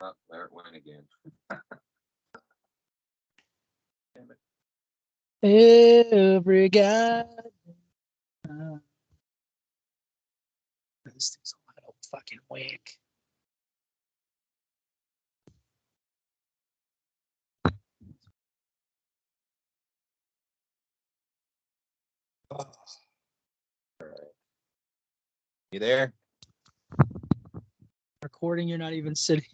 Oh, there it went again. Damn it. Every guy. This thing's a little fucking whack. Oh. All right. You there? Recording, you're not even sitting.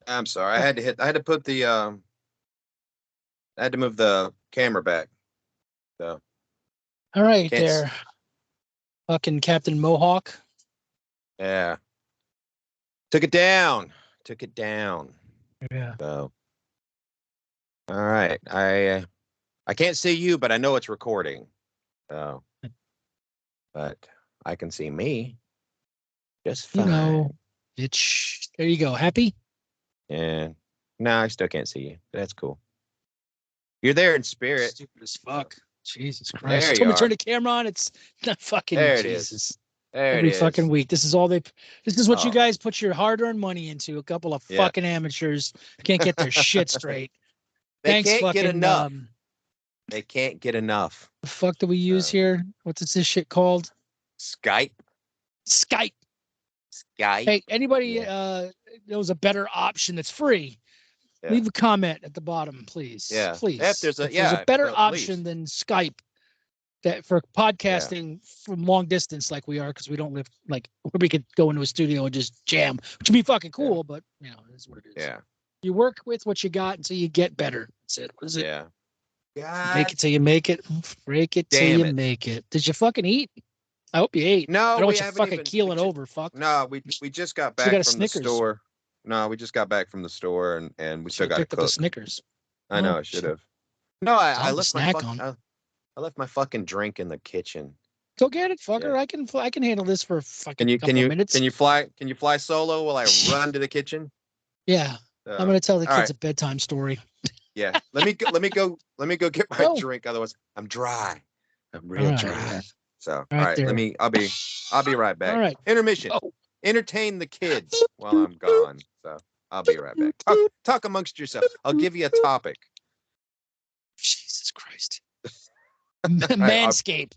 I'm sorry. I had to put the I had to move the camera back. So All right, Can't s- there. Fucking Captain Mohawk. yeah. Took it down. Took it down. Yeah. So all right. I can't see you, but I know it's recording. So but I can see me just You fine. know, bitch. There you go. Happy? Yeah. No, I still can't see you. But that's cool. You're there in spirit. Stupid as fuck. Jesus Christ. There You you told me to turn are. the camera on. It's not fucking There it is. Jesus. There Every it is. fucking week. This is all they. This is what you Oh. guys put your hard-earned money into. A couple of Yeah. fucking amateurs can't get their shit straight. They Thanks, can't fucking. get enough. They can't get enough. The fuck do we use here? What's this shit called? Skype. Skype. Skype. Hey, anybody knows a better option that's free? Yeah. Leave a comment at the bottom, please. Yeah. Please. If there's a better please. option than Skype that for podcasting from long distance like we are, because we don't live like where we could go into a studio and just jam, which would be fucking cool, but you know, it is what it is. Yeah. You work with what you got until you get better. That's it. What is it? Yeah. Make it till you make it. Break it till Damn you it. make it. Did you fucking eat? I hope you ate. No, I don't we want you haven't fucking even keeling over, fuck. No, we just got Should've back got a from the Snickers. store. No, we just got back from the store and we still Should've got to picked up a cook. Snickers. I know Oh, I should have. No, I Something to left my snack fucking on. I left my fucking drink in the kitchen. Go get it, fucker. Yeah. I can handle this for a fucking couple of minutes. Can you fly solo while I run to the kitchen? Yeah. So, I'm gonna tell the all kids right. a bedtime story. Yeah. Let me go get my Go. drink. Otherwise, I'm dry. I'm real All right. dry. So all Right right, there. I'll be right back. All right. Intermission. Oh. Entertain the kids while I'm gone. So I'll be right back. Talk amongst yourself. I'll give you a topic. Jesus Christ. right, Manscaped.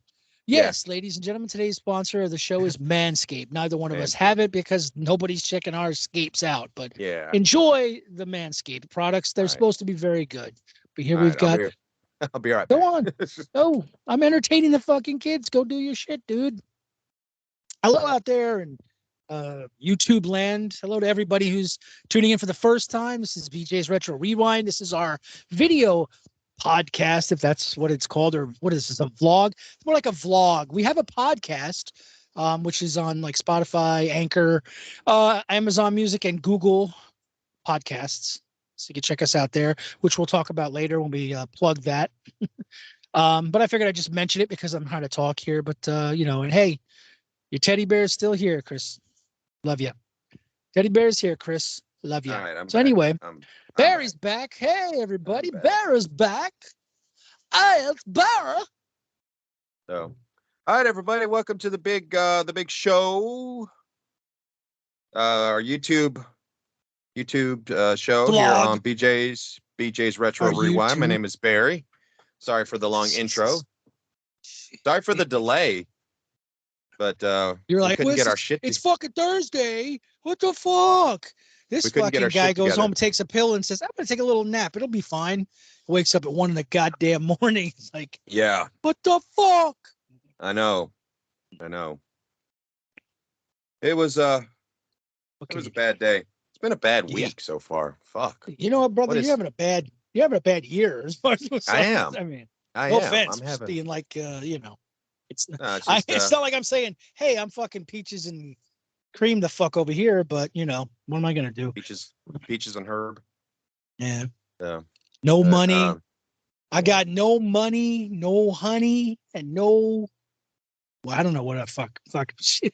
Yes, ladies and gentlemen, today's sponsor of the show is Manscaped. Neither one of us have it because nobody's checking our scapes out, but yeah, enjoy the Manscaped products. They're supposed to be very good. But here we've got. I'll be right back. Go on. Oh, I'm entertaining the fucking kids. Go do your shit, dude. Hello out there in YouTube land. Hello to everybody who's tuning in for the first time. This is BJ's Retro Rewind. This is our video podcast, if that's what it's called, or what is this, a vlog? It's more like a vlog. We have a podcast, which is on like Spotify, Anchor, Amazon Music, and Google Podcasts. So you can check us out there, which we'll talk about later when we plug that. But I figured I'd just mention it because I'm trying to talk here. But you know, and hey, your teddy bear is still here, Chris. Love you. Teddy bear's here, Chris. Love you. All right, I'm so back. anyway, I'm Barry's back. Hey, everybody. back. Barry's back. Hey, it's Barry. So, all right, everybody, welcome to the big show. Our YouTube show Vlog. Here on BJ's Retro Our Rewind. YouTube. My name is Barry. Sorry for the long intro. Sorry for the delay. But You're like, couldn't get our shit. It's fucking Thursday. What the fuck? This fucking guy goes home, takes a pill, and says, "I'm gonna take a little nap. It'll be fine." Wakes up at 1 in the goddamn morning. He's like, yeah. What the fuck? I know. It was a bad day. It's been a bad week so far. Fuck. You know what, brother? You're having a bad year. As far as I am. I mean, I no am. offense, I'm just having being like, you know, it's it's not like I'm saying, hey, I'm fucking peaches and cream the fuck over here, but you know, what am I gonna do? Peaches and Herb. Yeah. Yeah. No money. I got no money, no honey, and no. Well, I don't know what a fuck shit.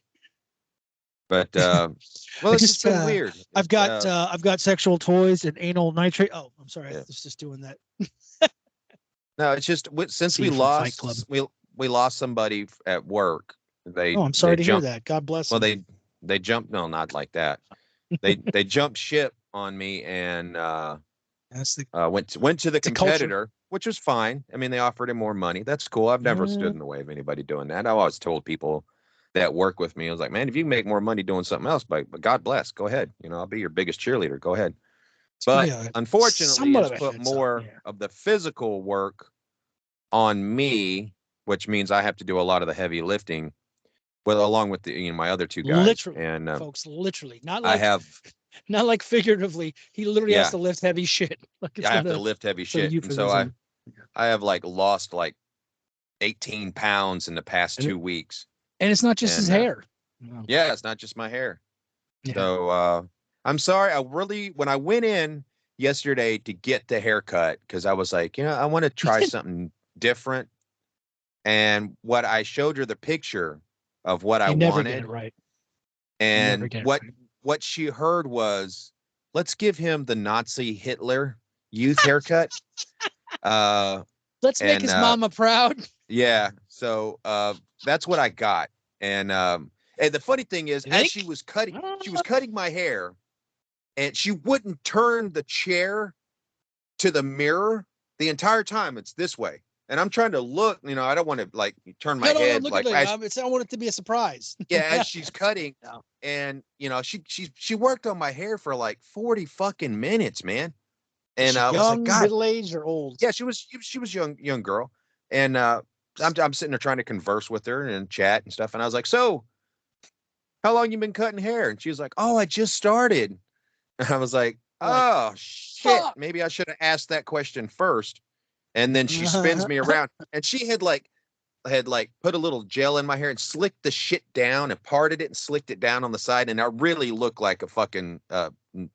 But well, it's just been weird. I've got sexual toys and anal nitrate. Oh, I'm sorry, I was just doing that. No, it's just since we lost somebody at work. I'm sorry to hear that. God bless. Well, they jumped. No, not like that. they jumped ship on me and That's the went to the it's a culture. competitor, which was fine. I mean, they offered him more money. That's cool. I've never stood in the way of anybody doing that. I always told people that work with me, I was like, man, if you can make more money doing something else, but God bless, go ahead. You know, I'll be your biggest cheerleader. Go ahead. But Yeah, unfortunately, somewhat it's of a put heads up, more yeah. of the physical work on me, which means I have to do a lot of the heavy lifting, well, along with the my other two guys. Literally, And folks, literally, not I like have, not like figuratively. He literally has yeah, to lift heavy shit. Like it's I have not to a lift heavy sort of shit, and so I euphemism. I have like lost like 18 pounds in the past And, 2 weeks, and it's not just his and hair. No. yeah, it's not just my hair. Yeah. So I'm sorry. When I went in yesterday to get the haircut, because I was like, I want to try something different. And what I showed her the picture of what I You never get wanted, it right. and get it what right. what she heard was, let's give him the Nazi Hitler youth haircut. Let's make And his mama proud. yeah, so that's what I got. And the funny thing is, You as think? she was cutting my hair, and she wouldn't turn the chair to the mirror the entire time. It's this way. And I'm trying to look, I don't want to like turn my No, head look like at as, it. I want it to be a surprise. yeah, as she's cutting. No. And she worked on my hair for like 40 fucking minutes, man. Is And she I was like, young, God, middle aged, or old? yeah, she was young girl. And I'm sitting there trying to converse with her and chat and stuff. And I was like, so how long you been cutting hair? And she was like, oh, I just started. And I was like, Like, oh shit, fuck. maybe I should have asked that question first. And then she spins me around, and she had put a little gel in my hair and slicked the shit down and parted it and slicked it down on the side, and I really looked like a fucking You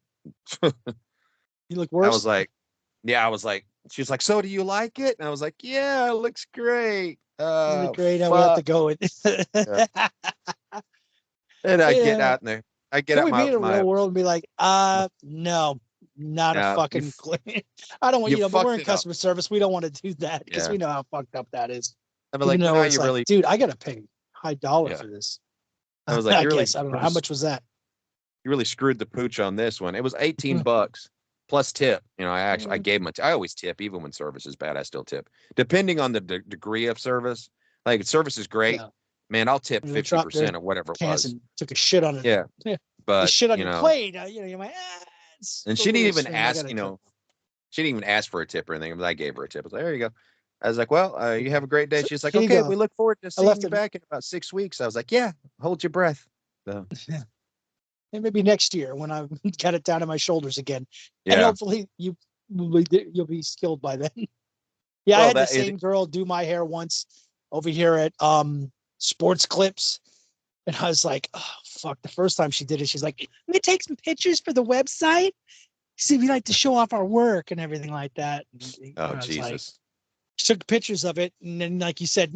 look I worse. was like, yeah, I was like, she was like, so do you like it? And I was like, yeah, it looks great. You look great. How we have to Fuck. go with. Yeah. And I get Yeah. out there. I get Can out we be in the my real world and be like, no, not a fucking clue. I don't want, you but we're in fucked it up. customer service. We don't want to do that because Yeah. we know how fucked up that is. I was Even like, though no, it's you like, really, dude, I got to pay high dollar yeah. for this. I was like, I you really, guess, I don't know. How much was that? you really screwed the pooch on this one. It was 18 bucks plus tip. I gave him I always tip, even when service is bad, I still tip. Depending on the degree of service. Like, service is great, Yeah. man, I'll tip They dropped 50% or whatever it was. and took a shit on it. Yeah. The But shit on your plate. You're like, it's and a she little didn't even extreme. I ask, gotta tip. she didn't even ask for a tip or anything. But I gave her a tip. I was like, there you go. I was like, well, you have a great day. So, She's like, here you okay, go. we look forward to seeing left you it- back in about 6 weeks. I was like, yeah, hold your breath. So, And maybe next year when I've got it down to my shoulders again. And yeah. hopefully you'll be skilled by then. Yeah, Well, I had the that is- same girl do my hair once over here at Sports Clips. And I was like, oh fuck. The first time she did it, she's like, let me take some pictures for the website. See, we like to show off our work and everything like that. And Oh, I was like, Jesus. she took pictures of it, and then like you said,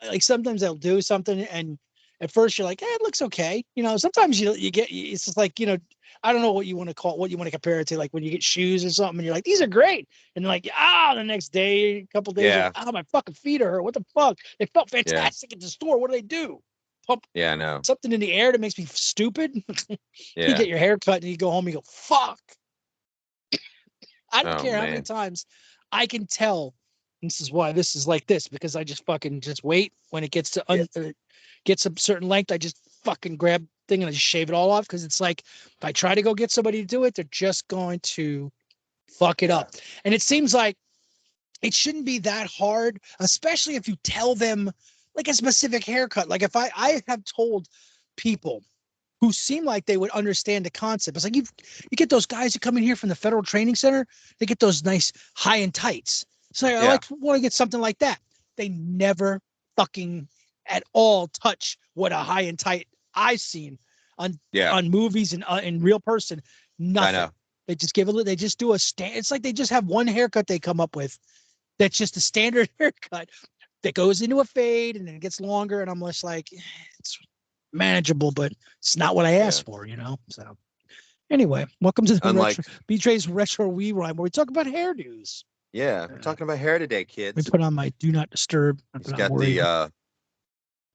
like sometimes they'll do something and at first you're like, it looks okay. Sometimes you get, it's just like, I don't know what you want to call, what you want to compare it to, like when you get shoes or something and you're like, these are great. And like, the next day, a couple days, Yeah. like, my fucking feet are hurt. What the fuck? They felt fantastic at the store. What do they do? Pump Yeah, I know. something in the air that makes me stupid. You Yeah. get your hair cut and you go home and you go, fuck. I don't Oh, care how many man. times I can tell this is why this is like this, because I just fucking just wait when it gets to gets a certain length. I just fucking grab thing and I just shave it all off, because it's like if I try to go get somebody to do it, they're just going to fuck it up. And it seems like it shouldn't be that hard, especially if you tell them like a specific haircut. Like if I have told people who seem like they would understand the concept. It's like you get those guys who come in here from the Federal Training Center. They get those nice high and tights. So I want to get something like that. They never fucking at all touch what a high and tight I've seen on movies and in real person. Nothing. I know. They just give they just do a stand. It's like they just have one haircut they come up with. That's just a standard haircut that goes into a fade and then it gets longer. And I'm just like, it's manageable, but it's not what I asked for, So anyway, welcome to the BJ's Retro Rewind, where we talk about hairdos. Yeah, we're talking about hair today, kids. We put on my do not disturb. He's got the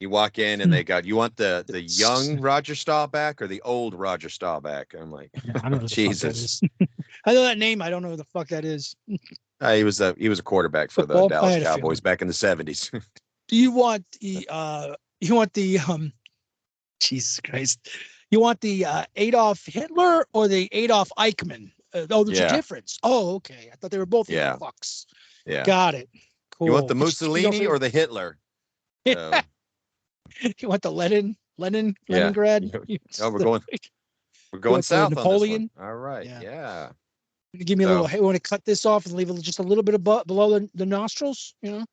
You walk in and they got, you want the young Roger Staubach or the old Roger Staubach? I'm like, I don't know who the fuck that Jesus. is. I know that name. I don't know who the fuck that is. He was a quarterback for the Football? I Dallas had a feeling. Cowboys back in the 70s. Do you want the Jesus Christ. You want the Adolf Hitler or the Adolf Eichmann? There's a Yeah. difference. Oh, okay. I thought they were both Yeah. fucks. Yeah. Got it. Cool. You want the Did you Mussolini also- or the Hitler? you want the Leningrad? Oh, we're going want the south Napoleon? on this one. All right. Yeah. Yeah. Give me a So- little. Hey, we want to cut this off and leave it just a little bit below the nostrils. You know.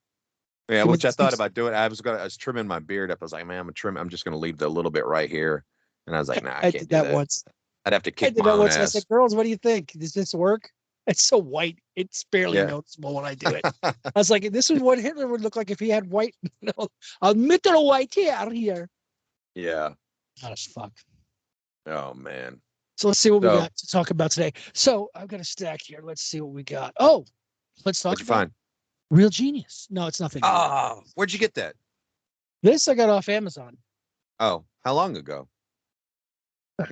Yeah, Give me which I the thought six- about doing. I was trimming my beard up. I was like, man, I'm just gonna leave the little bit right here. And I was like, nah, I I can't did do that that. once. I'd have to I kick did my that own once. And I ass. said, "Girls, what do you think? Does this work?" It's so white. It's barely Yeah. noticeable when I do it. I was like, "This is what Hitler would look like if he had white, a little white hair here." Yeah. Not as fuck. Oh man. So let's see what we So- got to talk about today. So I've got a stack here. Let's see what we got. Oh, let's talk What'd you about find? Real Genius. No, it's nothing. Oh, where'd you get that? This I got off Amazon. Oh, how long ago? A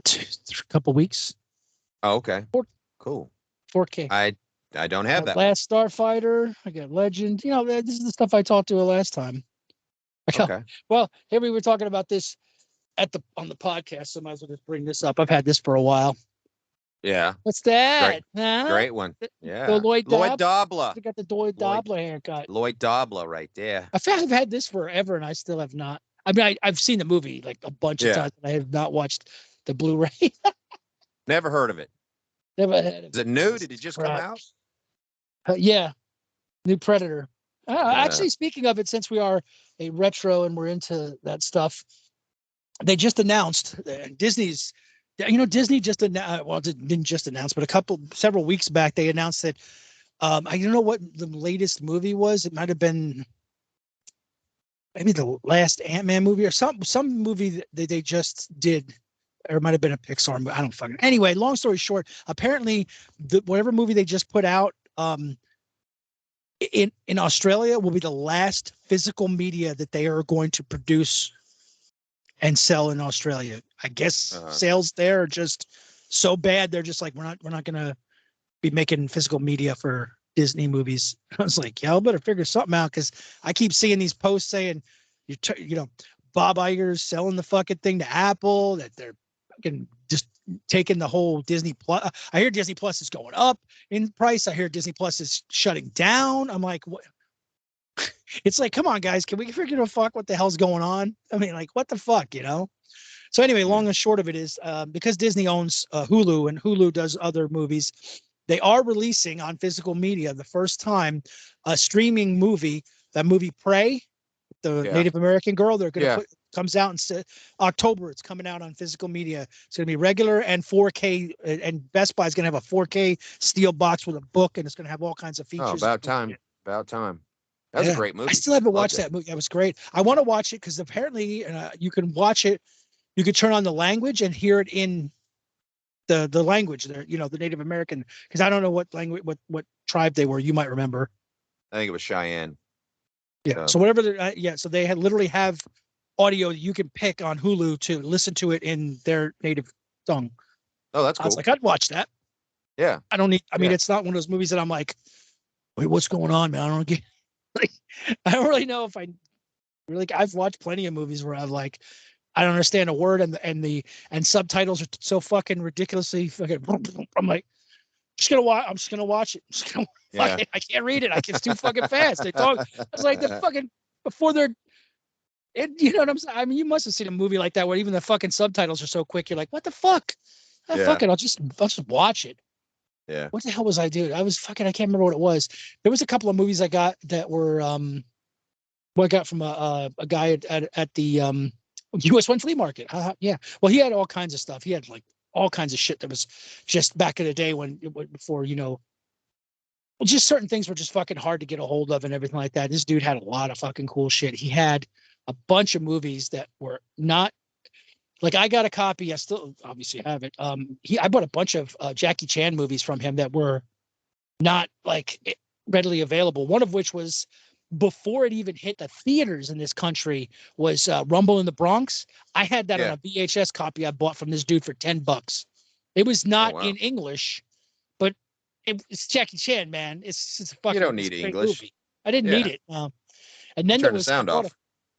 couple weeks. Oh, okay. Four- Cool. 4K. I don't have that. Last Starfighter. I got Legend. You know, this is the stuff I talked to last time. Okay. Well, here we were talking about this on the podcast, so I might as well just bring this up. I've had this for a while. Yeah. What's that? Huh? Great one. Yeah. The Lloyd Dobler. I got the Lloyd Dobler haircut. Lloyd Dobler right there. I've had this forever, and I still have not. I mean, I've seen the movie like a bunch of Yeah. times, but I have not watched the Blu-ray. Never heard of it. Never had it. Is it new? Did it just come Crap. out? Yeah, new Predator. Yeah. Actually, speaking of it, since we are a retro and we're into that stuff, they just announced Disney's. You know, Disney just announced. Well, didn't just announce, but several weeks back, they announced that. I don't know what the latest movie was. It might have been maybe the last Ant-Man movie or some movie that they just did. Or it might have been a Pixar movie. I don't fucking. Anyway, long story short, apparently, whatever movie they just put out, in Australia will be the last physical media that they are going to produce and sell in Australia. I guess sales there are just so bad. They're just like, we're not going to be making physical media for Disney movies. I was like, y'all better figure something out. Cause I keep seeing these posts saying, you know, Bob Iger's selling the fucking thing to Apple, that they're fucking just taking the whole Disney Plus. I hear Disney Plus is going up in price. I hear Disney Plus is shutting down. I'm like, what? It's like, come on, guys, can we figure the fuck what the hell's going on? I mean, like, what the fuck, you know? So anyway, long and short of it is, because Disney owns Hulu and Hulu does other movies, they are releasing on physical media the first time a streaming movie, that movie Prey, the Native American girl. They're going to put, comes out in October. It's coming out on physical media. It's going to be regular and 4K, and Best Buy is going to have a 4K steel box with a book, and it's going to have all kinds of features. Oh, about time. About time. That was a great movie. I still haven't watched that movie. That was great. I want to watch it because apparently you can watch it. You could turn on the language and hear it in the language there, you know, the Native American, because I don't know what language, what tribe they were. You might remember. I think it was Cheyenne. Yeah. So whatever. So they literally have audio that you can pick on Hulu to listen to it in their native tongue. Oh, that's cool. I was like, I'd watch that. Yeah. I don't need. I mean, it's not one of those movies that I'm like, wait, what's going on, man? I don't get. Like, I don't really know if I really. I've watched plenty of movies where I've like, I don't understand a word, and subtitles are so fucking ridiculously fucking. I'm like, I'm just gonna watch it. I can't read it. It's too fucking fast. They talk. It's like the fucking before they're. You know what I'm saying? I mean, you must have seen a movie like that where even the fucking subtitles are so quick. You're like, what the fuck? Fuck it. I'll just watch it. Yeah. What the hell was I doing? I can't remember what it was. There was a couple of movies I got that were what I got from a guy at the US One Flea Market. Yeah. Well, he had all kinds of stuff. He had like all kinds of shit that was just back in the day before, you know, just certain things were just fucking hard to get a hold of and everything like that. This dude had a lot of fucking cool shit. He had a bunch of movies that were not like, I got a copy. I still obviously have it. I bought a bunch of Jackie Chan movies from him that were not like readily available. One of which was before it even hit the theaters in this country was Rumble in the Bronx. I had that on Yeah. a VHS copy I bought from this dude for $10. It was not wow. in English, but it's Jackie Chan, man. It's a fucking don't it's need a great English. movie. I didn't Yeah. need it. And then there Turn the was sound off.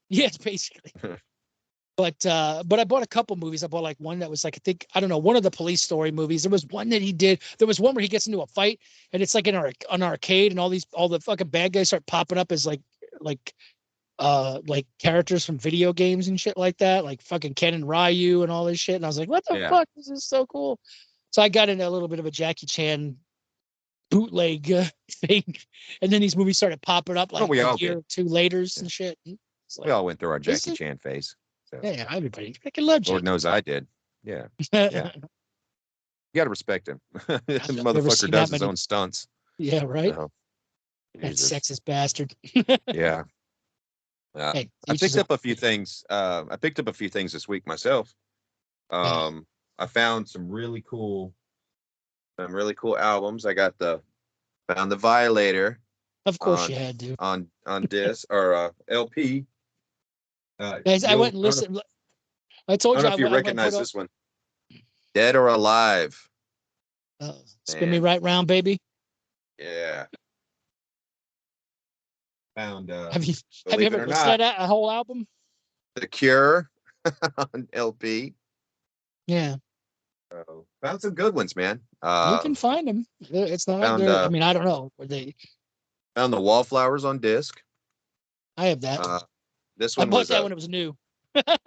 yes, basically. But I bought a couple movies. I bought like one that was like, I think, I don't know, one of the Police Story movies. There was one that he did. There was one where he gets into a fight and it's like in an arcade and all the fucking bad guys start popping up as like characters from video games and shit like that, like fucking Ken and Ryu and all this shit. And I was like, what the Yeah. fuck? This is so cool. So I got into a little bit of a Jackie Chan bootleg thing. And then these movies started popping up like we a all year did. or two later and shit. It's We like, all went through our This Jackie is- Chan phase. So. yeah, everybody. I can love Lord Jackie. knows I did. Yeah. Yeah. You got to respect him. never Motherfucker seen does that his many- own stunts. Yeah, right. So, That Jesus. sexist bastard. Yeah. Hey, I each his picked up own. a few things. I picked up a few things this week myself. I found some really cool albums. I found the Violator Of course on- you had to. on disc or LP. Guys, I went and listened. I I told don't you know if you I went recognize put this one. Dead or Alive. up, spin me Man. right round, baby. Yeah. Found Have you believe ever it or listened not, to that a whole album? The Cure on LP. Yeah, Found some good ones, man. you can find them. It's not like found, they're. I mean, I don't know. Were they? Found the Wallflowers on disc. I have that. This I one bought was that when it was new. What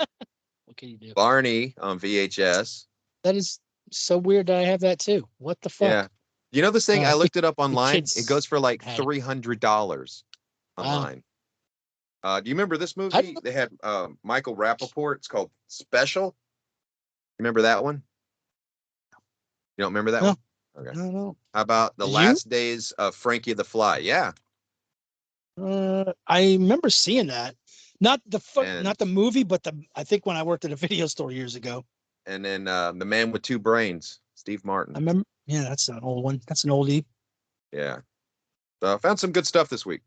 can you do? Barney on VHS. That is so weird that I have that too. What the fuck? Yeah. You know this thing? I looked it up online. kids It goes for like had it. $300 Wow. online. Do you remember this I movie? don't- They had Michael Rappaport. It's called Special. Remember that one? You don't remember that No. one? I Okay. don't know. How about The Did you? Last Days of Frankie the Fly? Yeah. I remember seeing that. Not the And- not the movie, but I think when I worked at a video store years ago. And then The Man with Two Brains, Steve Martin. I remember. Yeah, that's an old one. That's an oldie. Yeah. So I found some good stuff this week.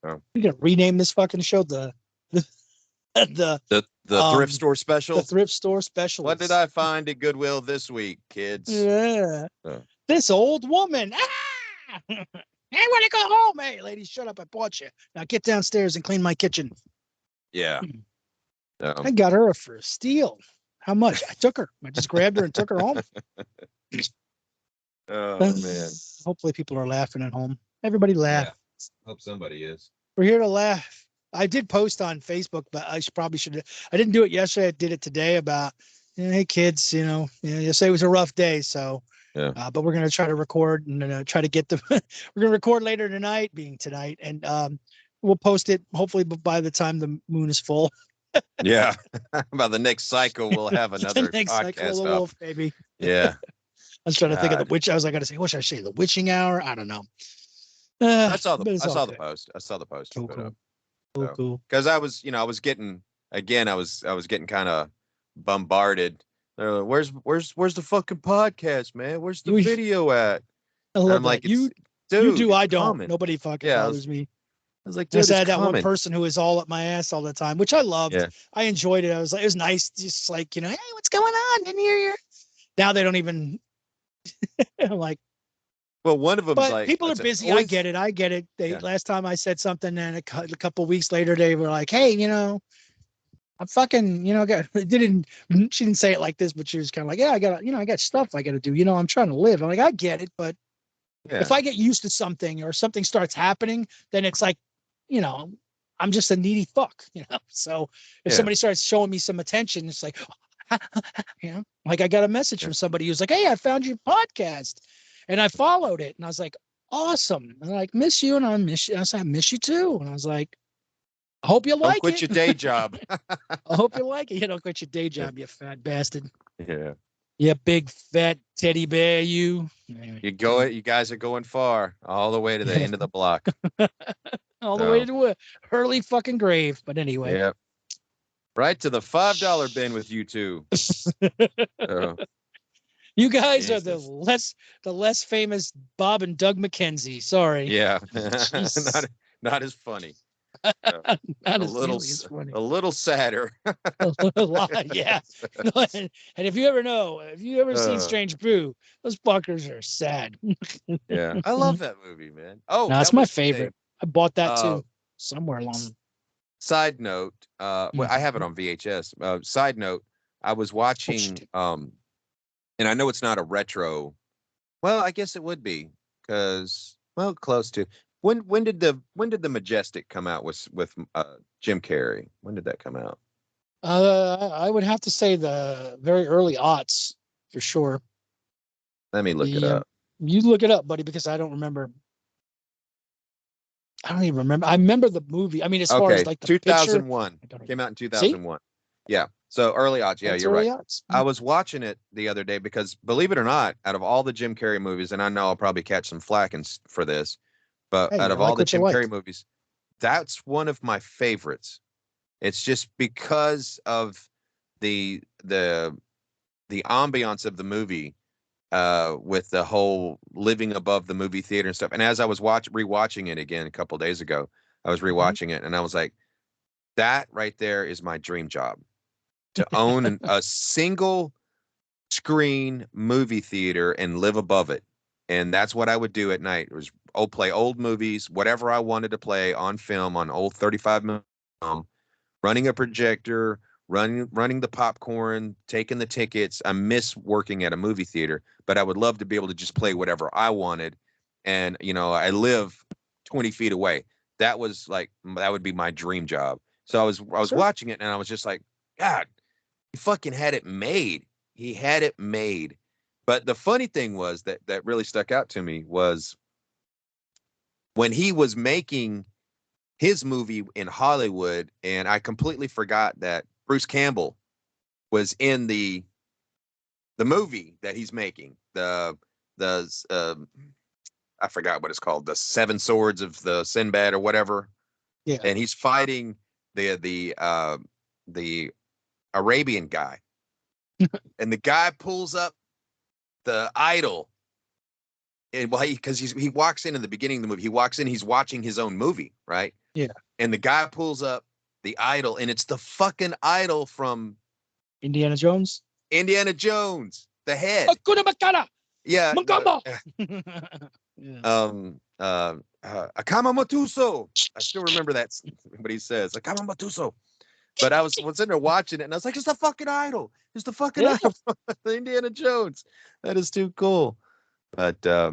We're gonna rename this fucking show the The Um, thrift store special. the thrift store special. What did I find at Goodwill this week, kids? Yeah. Yeah. This old woman. Ah! I want to go home. Hey, ladies, shut up. I bought you. Now get downstairs and clean my kitchen. Yeah. I got her for a steal. How much? I took her. I just grabbed her and took her home. Oh man. Hopefully people are laughing at home. Everybody laugh. Hope somebody is. We're here to laugh. I did post on Facebook, but I probably should. I didn't do it yesterday. I did it today about, hey kids, you say it was a rough day. So, Yeah. But we're going to try to record and try to get the, we're going to record later tonight, being tonight. And we'll post it hopefully by the time the moon is full. Yeah. By the next cycle, we'll have another Next cycle of podcast the up. wolf, baby. Yeah. I was trying to think of the God. witch. I was like, what should I say? The witching hour? I don't know. I saw but it's all the good. post. I saw the post. Cool, you put cool. up. Cool, So- cool. Because I was getting kind of bombarded. Where's the fucking podcast, man? Where's the We- video at? I love I'm that. like, You dude, do, I it's don't. coming. Nobody fucking Yeah, I bothers me. I was like, I dude, just it's had that one coming. person who was all up my ass all the time, which I loved. Yeah. I enjoyed it. I was like, it was nice, just like, hey, what's going on? Didn't hear you. Now they don't even. I'm like, Well, one of them but like people are I said, busy. I always- get it. I get it. Yeah. Last time I said something, and a couple weeks later, they were like, hey, I'm fucking, they didn't. She didn't say it like this, but she was kind of like, yeah, I got stuff I got to do. I'm trying to live. I'm like, I get it, but Yeah. if I get used to something or something starts happening, then it's like, I'm just a needy fuck, So if Yeah. somebody starts showing me some attention, it's like, like I got a message from somebody who's like, hey, I found your podcast and I followed it. And I was like, awesome. And I like, miss you. And I miss you. I said, I miss you too. And I was like, I hope you Don't like quit it. your day job. I hope you like it. You don't quit your day job, you fat bastard. Yeah. You big fat teddy bear, you. Anyway, You guys are going far, all the way to the end of the block. all the way to a Hurley fucking grave. But anyway. Yep. Right to the $5 bin with you two. So, You guys are Jesus. the less famous Bob and Doug McKenzie. Sorry. yeah. Jesus. not as funny. Not A as little, nearly as funny. a little sadder. A lot, yeah. And if you ever seen Uh, Strange Brew, those fuckers are sad. yeah, I love that movie, man. Oh, No, it's that my was the thing. favorite. I bought that Uh, too somewhere along. Side note, well, I have it Mhm. on VHS. Side note, I was watching, and I know it's not a retro. Well, I guess it would be because, well, close to. When did the Majestic come out with Jim Carrey? When did that come out? I would have to say the very early aughts for sure. Let me look it The up. you look it up, buddy, because I don't remember. I don't even remember. I remember the movie. I mean, as far as Okay, like the picture, 2001 I don't came even out in see. 2001. Yeah, so early odds. Yeah, That's you're early right. aughts. I was watching it the other day because, believe it or not, out of all the Jim Carrey movies, and I know I'll probably catch some flack for this, but Hey, out you of all like the what you Jim Carrey like. movies, that's one of my favorites. It's just because of the the ambiance of the movie, with the whole living above the movie theater and stuff. And as I was rewatching it again a couple days ago, I was Mhm. rewatching it and I was like, that right there is my dream job, to own a single screen movie theater and live above it. And that's what I would do at night. It was play old movies, whatever I wanted to play on film on old 35 mm, running a projector, running the popcorn, taking the tickets. I miss working at a movie theater, but I would love to be able to just play whatever I wanted. And I live 20 feet away. That would be my dream job. So I was Sure. watching it and I was just like, God, he fucking had it made. He had it made. But the funny thing was that really stuck out to me was when he was making his movie in Hollywood, and I completely forgot that Bruce Campbell was in the movie that he's making. The I forgot what it's called, the Seven Swords of the Sinbad or whatever, Yeah. and he's fighting the Arabian guy, and the guy pulls up the idol. And because he walks in the beginning of the movie, he walks in, he's watching his own movie, right? Yeah. And the guy pulls up the idol, and it's the fucking idol from Indiana Jones. Indiana Jones, the head. Hakuna Matata. Yeah, no, Magamba. Yeah. Akama Matuso. I still remember that what he says, Akama Matuso. But I was sitting there watching it, and I was like, "It's the fucking idol! It's the fucking Yeah. idol from Indiana Jones. That is too cool." But I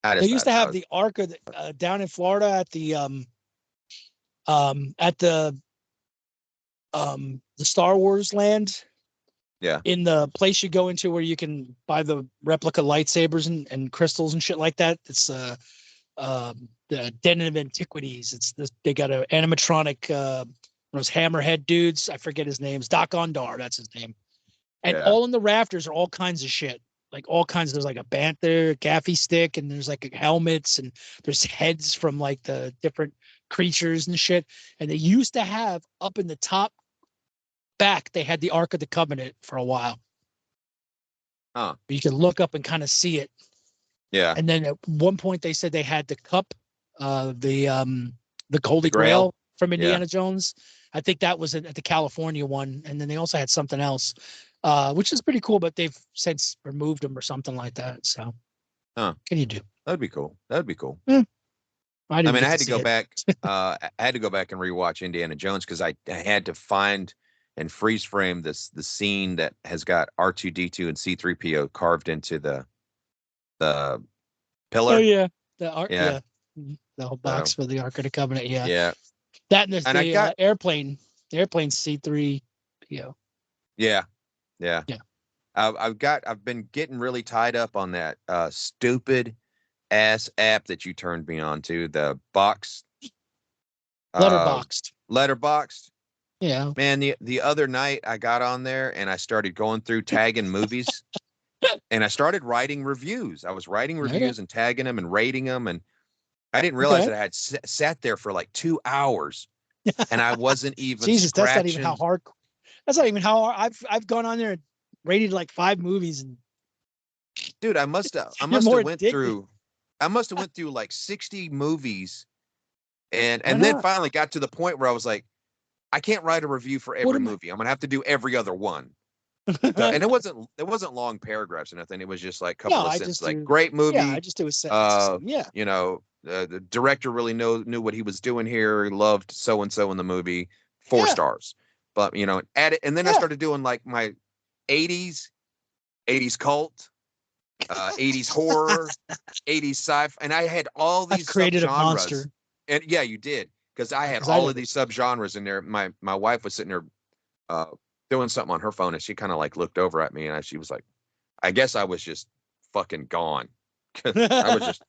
They just used thought to I have was, the Ark of down in Florida at the Star Wars land, yeah, in the place you go into where you can buy the replica lightsabers and crystals and shit like that. It's the Den of Antiquities. It's this, they got an animatronic those hammerhead dudes. I forget his name. It's Doc Ondar, that's his name. And yeah. all in the rafters are all kinds of shit. Like all kinds. There's like a banther, a gaffy stick, and there's like helmets, and there's heads from like the different creatures and shit. And they used to have up in the top back, they had the Ark of the Covenant for a while. Huh. But you could look up and kind of see it. Yeah. And then at one point they said they had the cup, the The Holy Grail. Grail from Yeah. Indiana Jones. I think that was at the California one, and then they also had something else, which is pretty cool. But they've since removed them or something like that. So, Huh. can you do? That'd be cool. That'd be cool. I I didn't mean, get I had to see go it. back. I had to go back and rewatch Indiana Jones because I had to find and freeze frame the scene that has got R2D2 and C3PO carved into the Oh pillar. yeah, the Ark. Yeah. Yeah, the whole So box for the Ark of the Covenant. Yeah, yeah, that and there's and I the got airplane. The airplane C3. Yeah. yeah. Yeah. I've been getting really tied up on that stupid ass app that you turned me on to, the box uh Letterboxed. letterboxed. Yeah. Man, the other night I got on there and I started going through tagging movies, and I started writing reviews. I was writing Okay. reviews and tagging them and rating them, and I didn't realize Okay. that I had sat there for like 2 hours and I wasn't even Jesus, that's not even how scratching. hard. That's not even how I've gone on there and rated like 5 movies, and Dude, I you're must more have went addicted. through I must have went through like 60 movies Why And then not? finally got to the point where I was like, I can't write a review for What every am I? movie. I'm gonna have to do every other one. So, and it wasn't long paragraphs or nothing. It was just like a No, couple of I sentences, just like do. great Yeah, I movie. just do a sentence or Uh, something. Yeah, you know, the director really knew what he was doing here. He loved so and so in the movie. Four yeah, stars. But add it, and then I yeah. started doing like my 80s, 80s cult, 80s horror, 80s sci-fi, and I had all I've these created a subgenres. monster And yeah, you did, because I had because I all of did it. these subgenres in there. My wife was sitting there uh, doing something on her phone, and she kind of like looked over at me, and she was like, I guess I was just fucking gone. I was just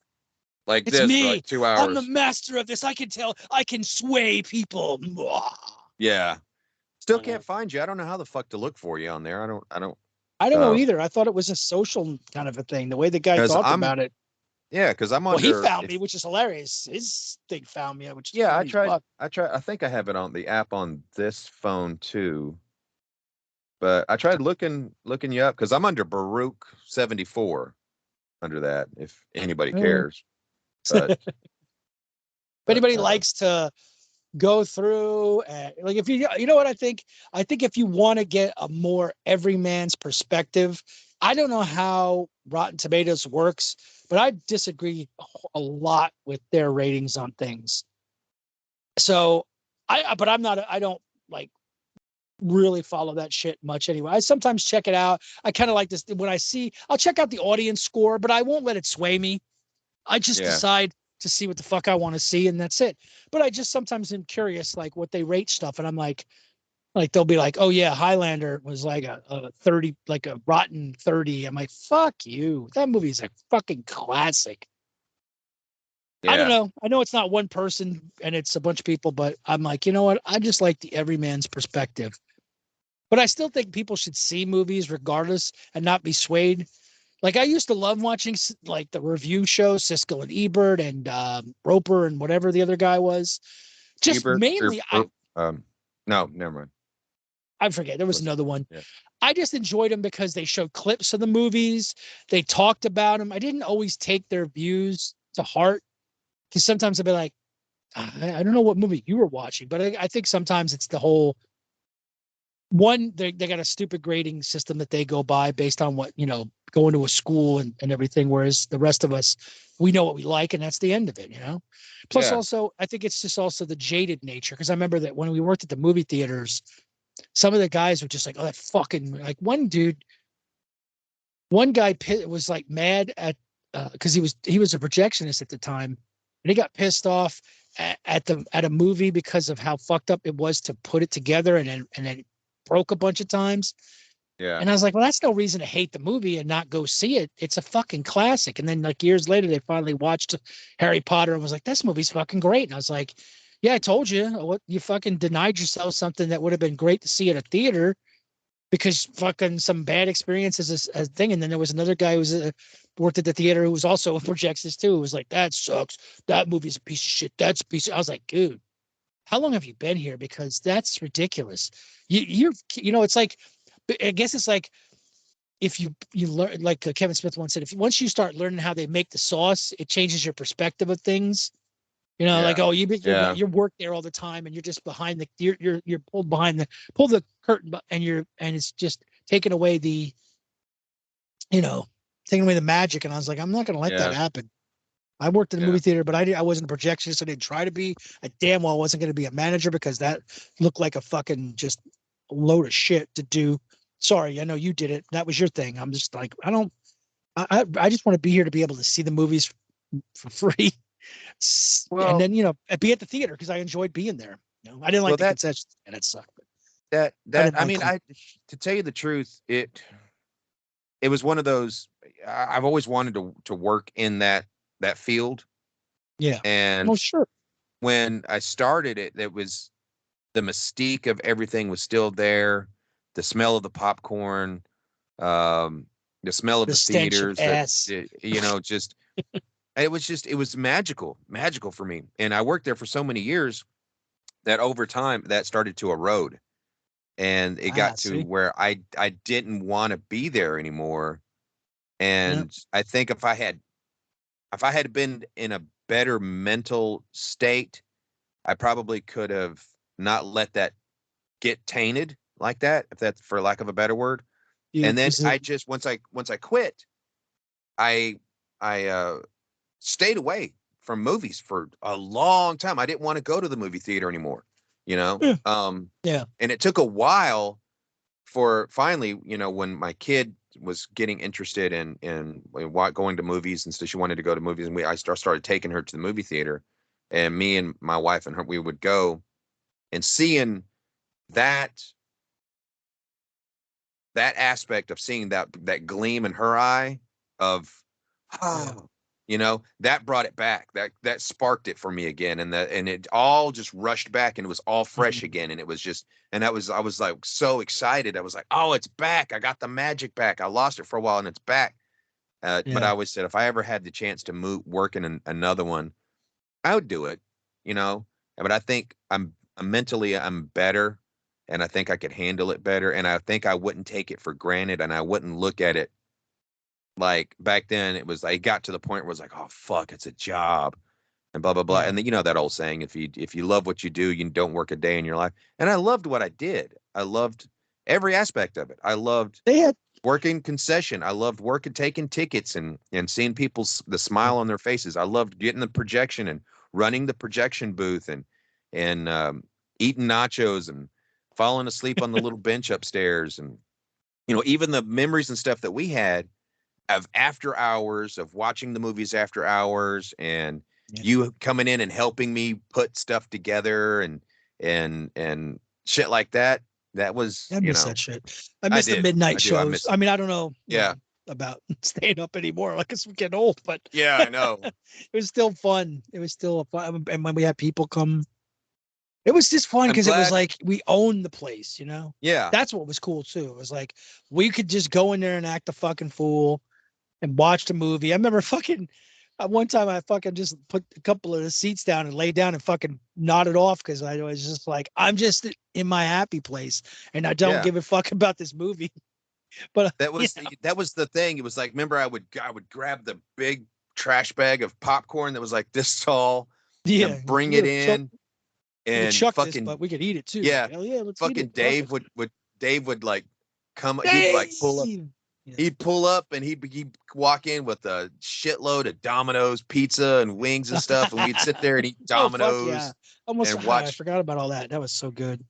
like It's this for like me. two I'm the hours. master of this. I can tell. I can sway people. Yeah. Still I can't know. find you. I don't know how the fuck to look for you on there. I don't I don't know either. I thought it was a social kind of a thing. The way the guy because talked I'm about it. yeah, because I'm Well, he under found if me, which is hilarious. His thing found me, which is yeah, funny as fuck. I think I have it on the app on this phone too. But I tried looking you up because I'm under Baruch 74 under that, if anybody Uh, cares. But if but anybody likes to go through like if you know what I think if you want to get a more everyman's perspective, I don't know how Rotten Tomatoes works, but I disagree a lot with their ratings on things. So but I don't like really follow that shit much anyway. I sometimes check it out. I kind of like this when I'll check out the audience score, but I won't let it sway me. I just yeah. decide to see what the fuck I want to see, and that's it. But I just sometimes am curious, like what they rate stuff, and I'm like they'll be like, "Oh yeah, Highlander was like a 30, like a rotten 30." I'm like, "Fuck you! That movie's a fucking classic." I don't Yeah. know. I know it's not one person and it's a bunch of people, but I'm like, you know what? I just like the everyman's perspective. But I still think people should see movies regardless and not be swayed. Like I used to love watching like the review shows, Siskel and Ebert and Roper and whatever the other guy was. Just Ebert mainly, no, never mind. I forget. There was Was another one. yeah. I just enjoyed them because they showed clips of the movies. They talked about them. I didn't always take their views to heart because sometimes I'd be like, I don't know what movie you were watching, but I think sometimes it's the whole one. They got a stupid grading system that they go by based on what, going to a school and everything. Whereas the rest of us, we know what we like and that's the end of it. Plus Yeah. also, I think it's just also the jaded nature. Cause I remember that when we worked at the movie theaters, some of the guys were just like, oh, that fucking like one guy was like mad at, cause he was a projectionist at the time and he got pissed off at a movie because of how fucked up it was to put it together and then it broke a bunch of times. Yeah. And I was like, well, that's no reason to hate the movie and not go see it. It's a fucking classic. And then like years later, they finally watched Harry Potter and was like, this movie's fucking great. And I was like, yeah, I told you what you fucking denied yourself something that would have been great to see at a theater because fucking some bad experiences is a thing. And then there was another guy who was worked at the theater who was also a projectionist too. Who was like, that sucks. That movie's a piece of shit. That's a piece of, I was like, dude, how long have you been here? Because that's ridiculous. It's like, I guess it's like if you learn, like Kevin Smith once said, if once you start learning how they make the sauce, it changes your perspective of things. Like, Yeah. oh, Yeah. you work there all the time, and you're just behind you're pulled behind pull the curtain, and it's just taking away you know taking away the magic. And I was like, I'm not going to let that Yeah. happen. I worked in the Yeah. movie theater, but I wasn't a projectionist. I didn't try to be. I damn well wasn't going to be a manager because that looked like a fucking just load of shit to do. Sorry, I know you did it. That was your thing. I'm just like, I don't. I just want to be here to be able to see the movies for free, and Well, then be at the theater because I enjoyed being there. I didn't well like the concessions, and it sucked. But I that didn't I mind mean, clean. to tell you the truth, it was one of those I've always wanted to work in that field. Yeah. Oh And sure. when I started it, it was the mystique of everything was still there. The smell of the popcorn, um, the smell of The the stench of theaters ass. just it was magical for me. And I worked there for so many years that over time that started to erode. And it got to See. where I didn't want to be there anymore. Yeah. And I think if I had been in a better mental state, I probably could have not let that get tainted like that, if that's for lack of a better word. And then I just once I quit, I I stayed away from movies for a long time. I didn't want to go to the movie theater anymore, you know. Yeah. Yeah. And it took a while for finally, you know, when my kid was getting interested in going to movies and so she wanted to go to movies, and I started taking her to the movie theater, and me and my wife and her, we would go, and seeing that aspect of seeing that gleam in her eye of, oh, you know, that brought it back. That sparked it for me again, and it all just rushed back, and it was all fresh again, and it was just, and I was like so excited. I was like, oh, it's back. I got the magic back. I lost it for a while, and it's back. But I always said if I ever had the chance to work in another one, I would do it, you know. But I think I'm mentally I'm better, and I think I could handle it better, and I think I wouldn't take it for granted, and I wouldn't look at it like back then. It was like, it got to the point where it was like, oh fuck, it's a job, and blah blah blah. And then, you know, that old saying, if you love what you do, you don't work a day in your life. And I loved what I did. I loved every aspect of it. I loved working concession. I loved working, taking tickets, and seeing the smile on their faces. I loved getting the projection and running the projection booth, and eating nachos and falling asleep on the little bench upstairs. And, you know, even the memories and stuff that we had of after hours, of watching the movies after hours, and you coming in and helping me put stuff together and shit like that. That was, I miss that shit. I miss the midnight shows. I mean, I don't know. Yeah. About staying up anymore. Like, it's getting old, but yeah, I know. It was still fun. It was still fun. And when we had people come, it was just fun because it was like we owned the place, you know? Yeah. That's what was cool too. It was like we could just go in there and act a fucking fool and watch the movie. I remember one time I fucking just put a couple of the seats down and lay down and fucking nodded off because I was just like, I'm just in my happy place and I don't give a fuck about this movie. But that was the thing. It was like, remember, I would grab the big trash bag of popcorn that was like this tall, and bring it in, and fucking, but we could eat it too. Yeah, hell yeah, let's fucking eat it. Dave would like come, he'd like pull up. Yeah. He'd pull up and he'd walk in with a shitload of Domino's pizza and wings and stuff, and we'd sit there and eat Domino's. And watch. I forgot about all that. That was so good.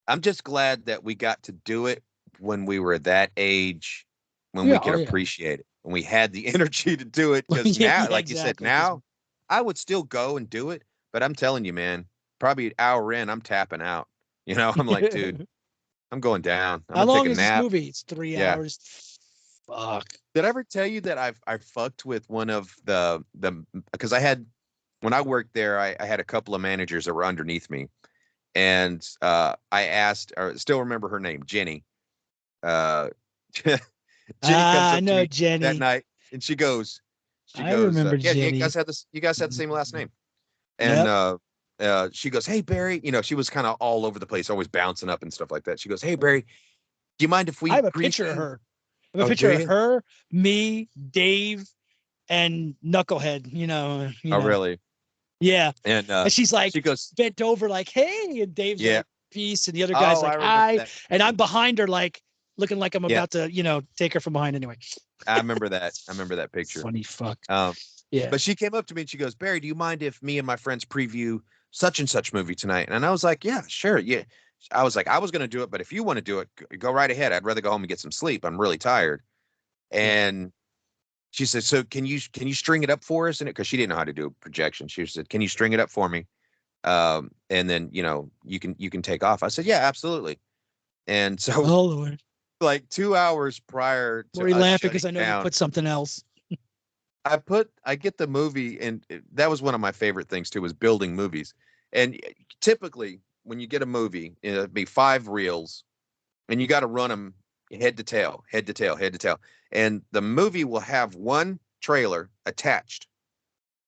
I'm just glad that we got to do it when we were that age, when we could appreciate it, when we had the energy to do it. Because now, like you said, now I would still go and do it, but I'm telling you, man, probably an hour in, I'm tapping out. You know, I'm like, dude, I'm going down. How long is this movie? It's 3 hours. Fuck. Did I ever tell you that I fucked with one of the because when I worked there, I had a couple of managers that were underneath me, and I asked, or still remember her name, Jenny. Jenny comes up to me Jenny that night, and she goes, I remember Jenny. You guys had the same last name, and she goes, hey Barry, you know, she was kind of all over the place, always bouncing up and stuff like that. She goes, hey Barry, do you mind if we? I have a picture of her. I have a picture of her, me, Dave, and Knucklehead. You know. Oh, really? Yeah. And she's like, she goes bent over, like, hey, and Dave's like, peace, and the other guy's like, hi, and I'm behind her, like, looking like I'm about to, you know, take her from behind. Anyway. I remember that. Picture. Funny fuck. Yeah. But she came up to me and she goes, Barry, do you mind if me and my friends preview such and such movie tonight? And I was like, yeah, sure. Yeah. I was like, I was going to do it, but if you want to do it, go right ahead. I'd rather go home and get some sleep. I'm really tired. And she said, so can you string it up for us? And because she didn't know how to do a projection, she said, can you string it up for me? And then, you know, you can take off. I said, yeah, absolutely. And so, oh Lord, like 2 hours prior to, were you laughing because I know you put something else? I get the movie, and that was one of my favorite things too, was building movies. And typically when you get a movie, it'd be 5 reels, and you got to run them head to tail. And the movie will have one trailer attached.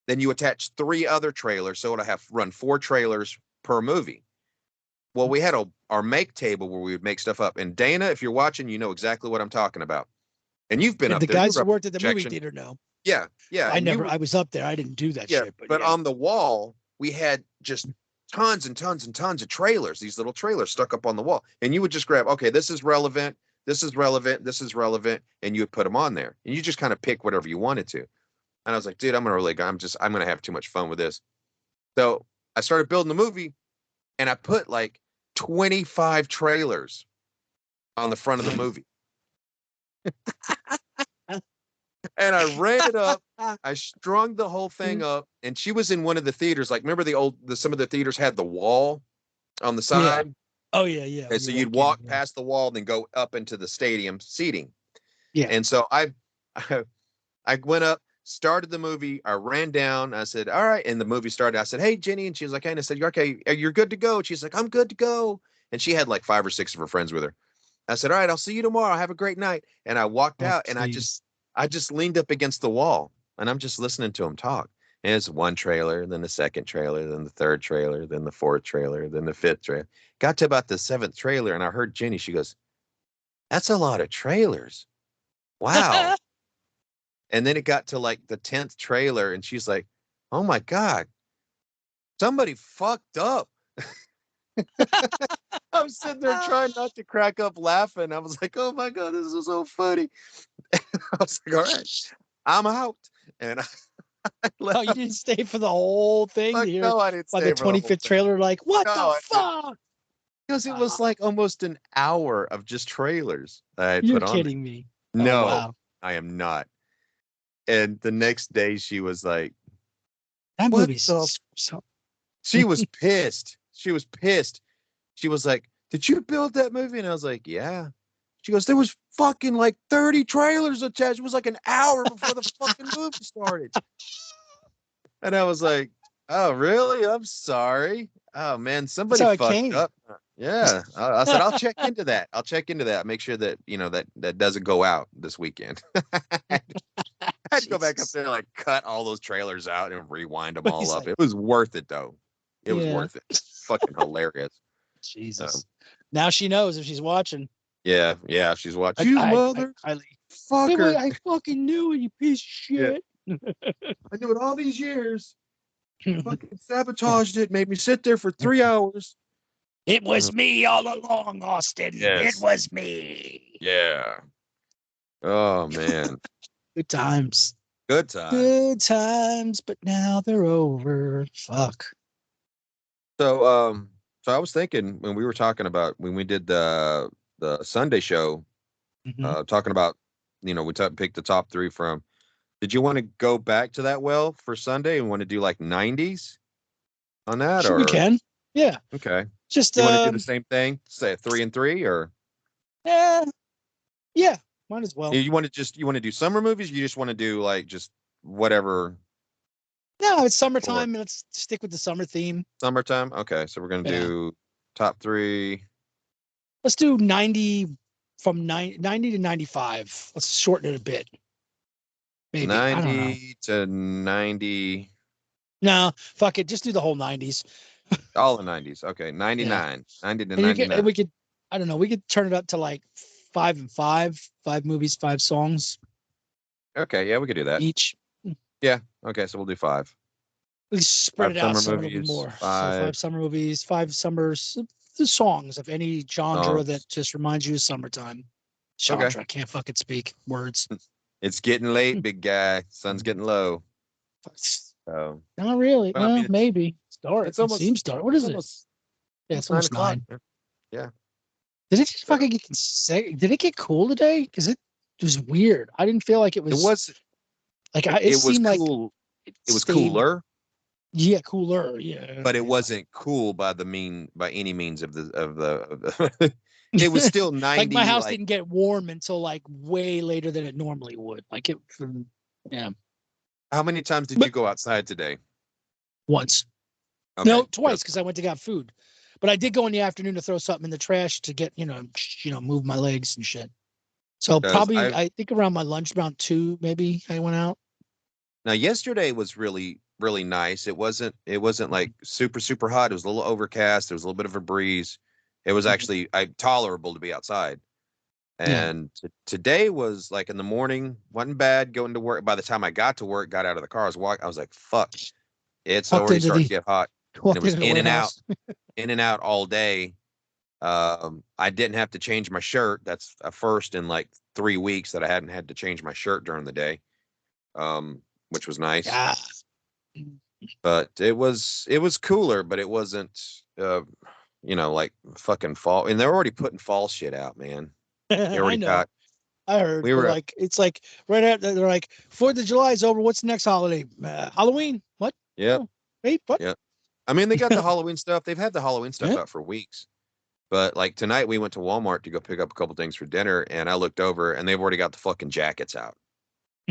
Then you attach 3 other trailers, so it'll have run 4 trailers per movie. Well, we had our make table where we would make stuff up. And Dana, if you're watching, you know exactly what I'm talking about. And you've been up there. The guys who worked at the projection. movie theater know. Yeah. I was up there. I didn't do that shit. But on the wall, we had just tons and tons and tons of trailers, these little trailers stuck up on the wall. And you would just grab, okay, this is relevant, this is relevant, this is relevant, and you would put them on there. And you just kind of pick whatever you wanted to. And I was like, dude, I'm gonna have too much fun with this. So I started building the movie, and I put like 25 trailers on the front of the movie. And I ran it up. I strung the whole thing up, and she was in one of the theaters. Like, remember some of the theaters had the wall on the side. Yeah. Oh yeah, yeah. And so you'd walk past the wall, then go up into the stadium seating. Yeah. And so I went up, started the movie. I ran down. I said, "All right," and the movie started. I said, "Hey, Jenny," and she was like, "Hey," and I said, "Okay, you're good to go." And she's like, "I'm good to go." And she had like 5 or 6 of her friends with her. I said, "All right, I'll see you tomorrow. Have a great night." And I walked out, and I just leaned up against the wall, and I'm just listening to them talk. And it's one trailer, then the second trailer, then the third trailer, then the fourth trailer, then the fifth trailer. Got to about the 7th trailer, and I heard Jenny. She goes, "That's a lot of trailers. Wow." And then it got to like the 10th trailer, and she's like, "Oh my God, somebody fucked up." I'm sitting there trying not to crack up laughing. I was like, "Oh my God, this is so funny." I was like, "All right, I'm out." And I left. Oh, you didn't stay for the whole thing to hear No, I didn't by stay the for the whole 25th thing. trailer, like, what No, the fuck? Because it was like almost an hour of just trailers that I had You're put on there. kidding me. No, Oh, wow. I am not. And the next day she was like, That "What movie's the?" so She was pissed. She was pissed. She was like, "Did you build that movie?" And I was like, "Yeah." She goes, "There was fucking like 30 trailers attached. It was like an hour before the fucking movie started." And I was like, "Oh, really? I'm sorry. Oh man, that's somebody how it fucked came. up." Yeah. I said, "I'll check into that. I'll check into that. Make sure that, that doesn't go out this weekend." I had to go back up Jesus. there and like cut all those trailers out and rewind them But all he's up. like, It was worth it though. It was yeah, worth it. Fucking hilarious. Jesus. Now she knows if she's watching. Yeah, she's watching. You mother Kylie. Wait, fucker. I fucking knew it, you piece of Yeah, shit. I knew it all these years. Fucking sabotaged it, made me sit there for 3 hours. It was me all along, Austin. It Yes. was me. Yeah. Oh man. Good times. Good time. Good times, but now they're over. Fuck. So I was thinking when we were talking about when we did the Sunday show, Mhm. talking about, we picked the top 3 from. Did you want to go back to that well for Sunday and want to do like 90s on that, Sure, we or can. Yeah. okay? Just You want to do the same thing? Say 3 and 3, or yeah, might as well. you want to do summer movies? Or you just want to do like just whatever No, it's for summertime. Let's stick with the summer theme. summertime? Okay, so we're gonna Yeah. do top 3. Let's do 90 from 90 to 95. Let's shorten it a bit. Maybe. I don't know. 90 to 90. No, fuck it. Just do the whole 90s. All the 90s. Okay, 99. 90 to And 99. we could, I don't know, we could turn it up to like 5 and 5, 5 movies, 5 songs Okay, yeah, we could do that. each. Yeah. Okay, so we'll do 5. We spread 5 it out summer so it'll be movies, more. So 5 5 summer movies, 5 summers, the songs of any genre songs. that just reminds you of summertime. Genre, I can't fucking speak words. It's getting late, big guy. Sun's getting low. So Not really. Well, I Well, mean, maybe. It's dark. it's almost- it seems dark. What is it? almost Yeah, it's almost 9. Yeah. Did it just fucking did it get cool today? Because it was weird. I didn't feel like it was. It was like it was seemed like cool. It was stayed- cooler, Yeah, cooler. Yeah, but it wasn't cool by any means of the it was still 90. like my house didn't get warm until like way later than it normally would. Like it, yeah. How many times did you go outside today? Once. Okay. No, twice because I went to get food. But I did go in the afternoon to throw something in the trash to get, move my legs and shit. So probably I think around my lunch, around 2, maybe I went out. Now yesterday was really, really nice. It wasn't like super, super hot. It was a little overcast. There was a little bit of a breeze. It was actually tolerable to be outside. And today was like in the morning, wasn't bad going to work. By the time I got to work, got out of the car, I was like, fuck, it's already starting to get hot. Walked it was into the in and out, warehouse. in and out all day. I didn't have to change my shirt. That's a first in like 3 weeks that I hadn't had to change my shirt during the day, which was nice. Yeah. But it was cooler, but it wasn't, like fucking fall. And they're already putting fall shit out, man. They I already know. got. I heard. We They're were, like, it's like right after they're like, 4th of July is over. What's the next holiday? Halloween? What? yeah, Oh, wait, what? yeah. I mean, they got the Halloween stuff. They've had the Halloween stuff Yeah. out for weeks. But like tonight, we went to Walmart to go pick up a couple things for dinner, and I looked over, and they've already got the fucking jackets out.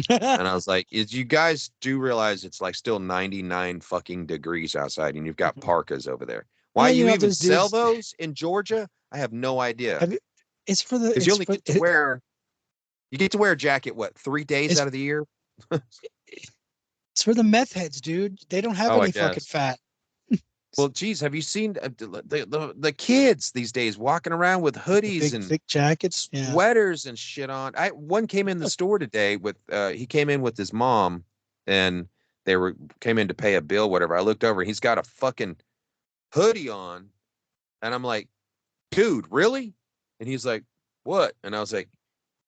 And I was like, "Is you guys do realize it's like still 99 fucking degrees outside, and you've got parkas over there? Why Well, you even those sell dudes. those in Georgia? I have no idea. Have you, it's for the. Because you It's only for. get to wear you get to wear a jacket, what, 3 days out of the year? It's for the meth heads, dude. They don't have Oh, I any fucking guess. fat. Well, geez, have you seen the kids these days walking around with The hoodies big and thick jackets. Yeah. sweaters and shit on? One came in the store today with he came in with his mom, and came in to pay a bill, whatever. I looked over, he's got a fucking hoodie on, and I'm like, dude, really? And he's like, what? And I was like,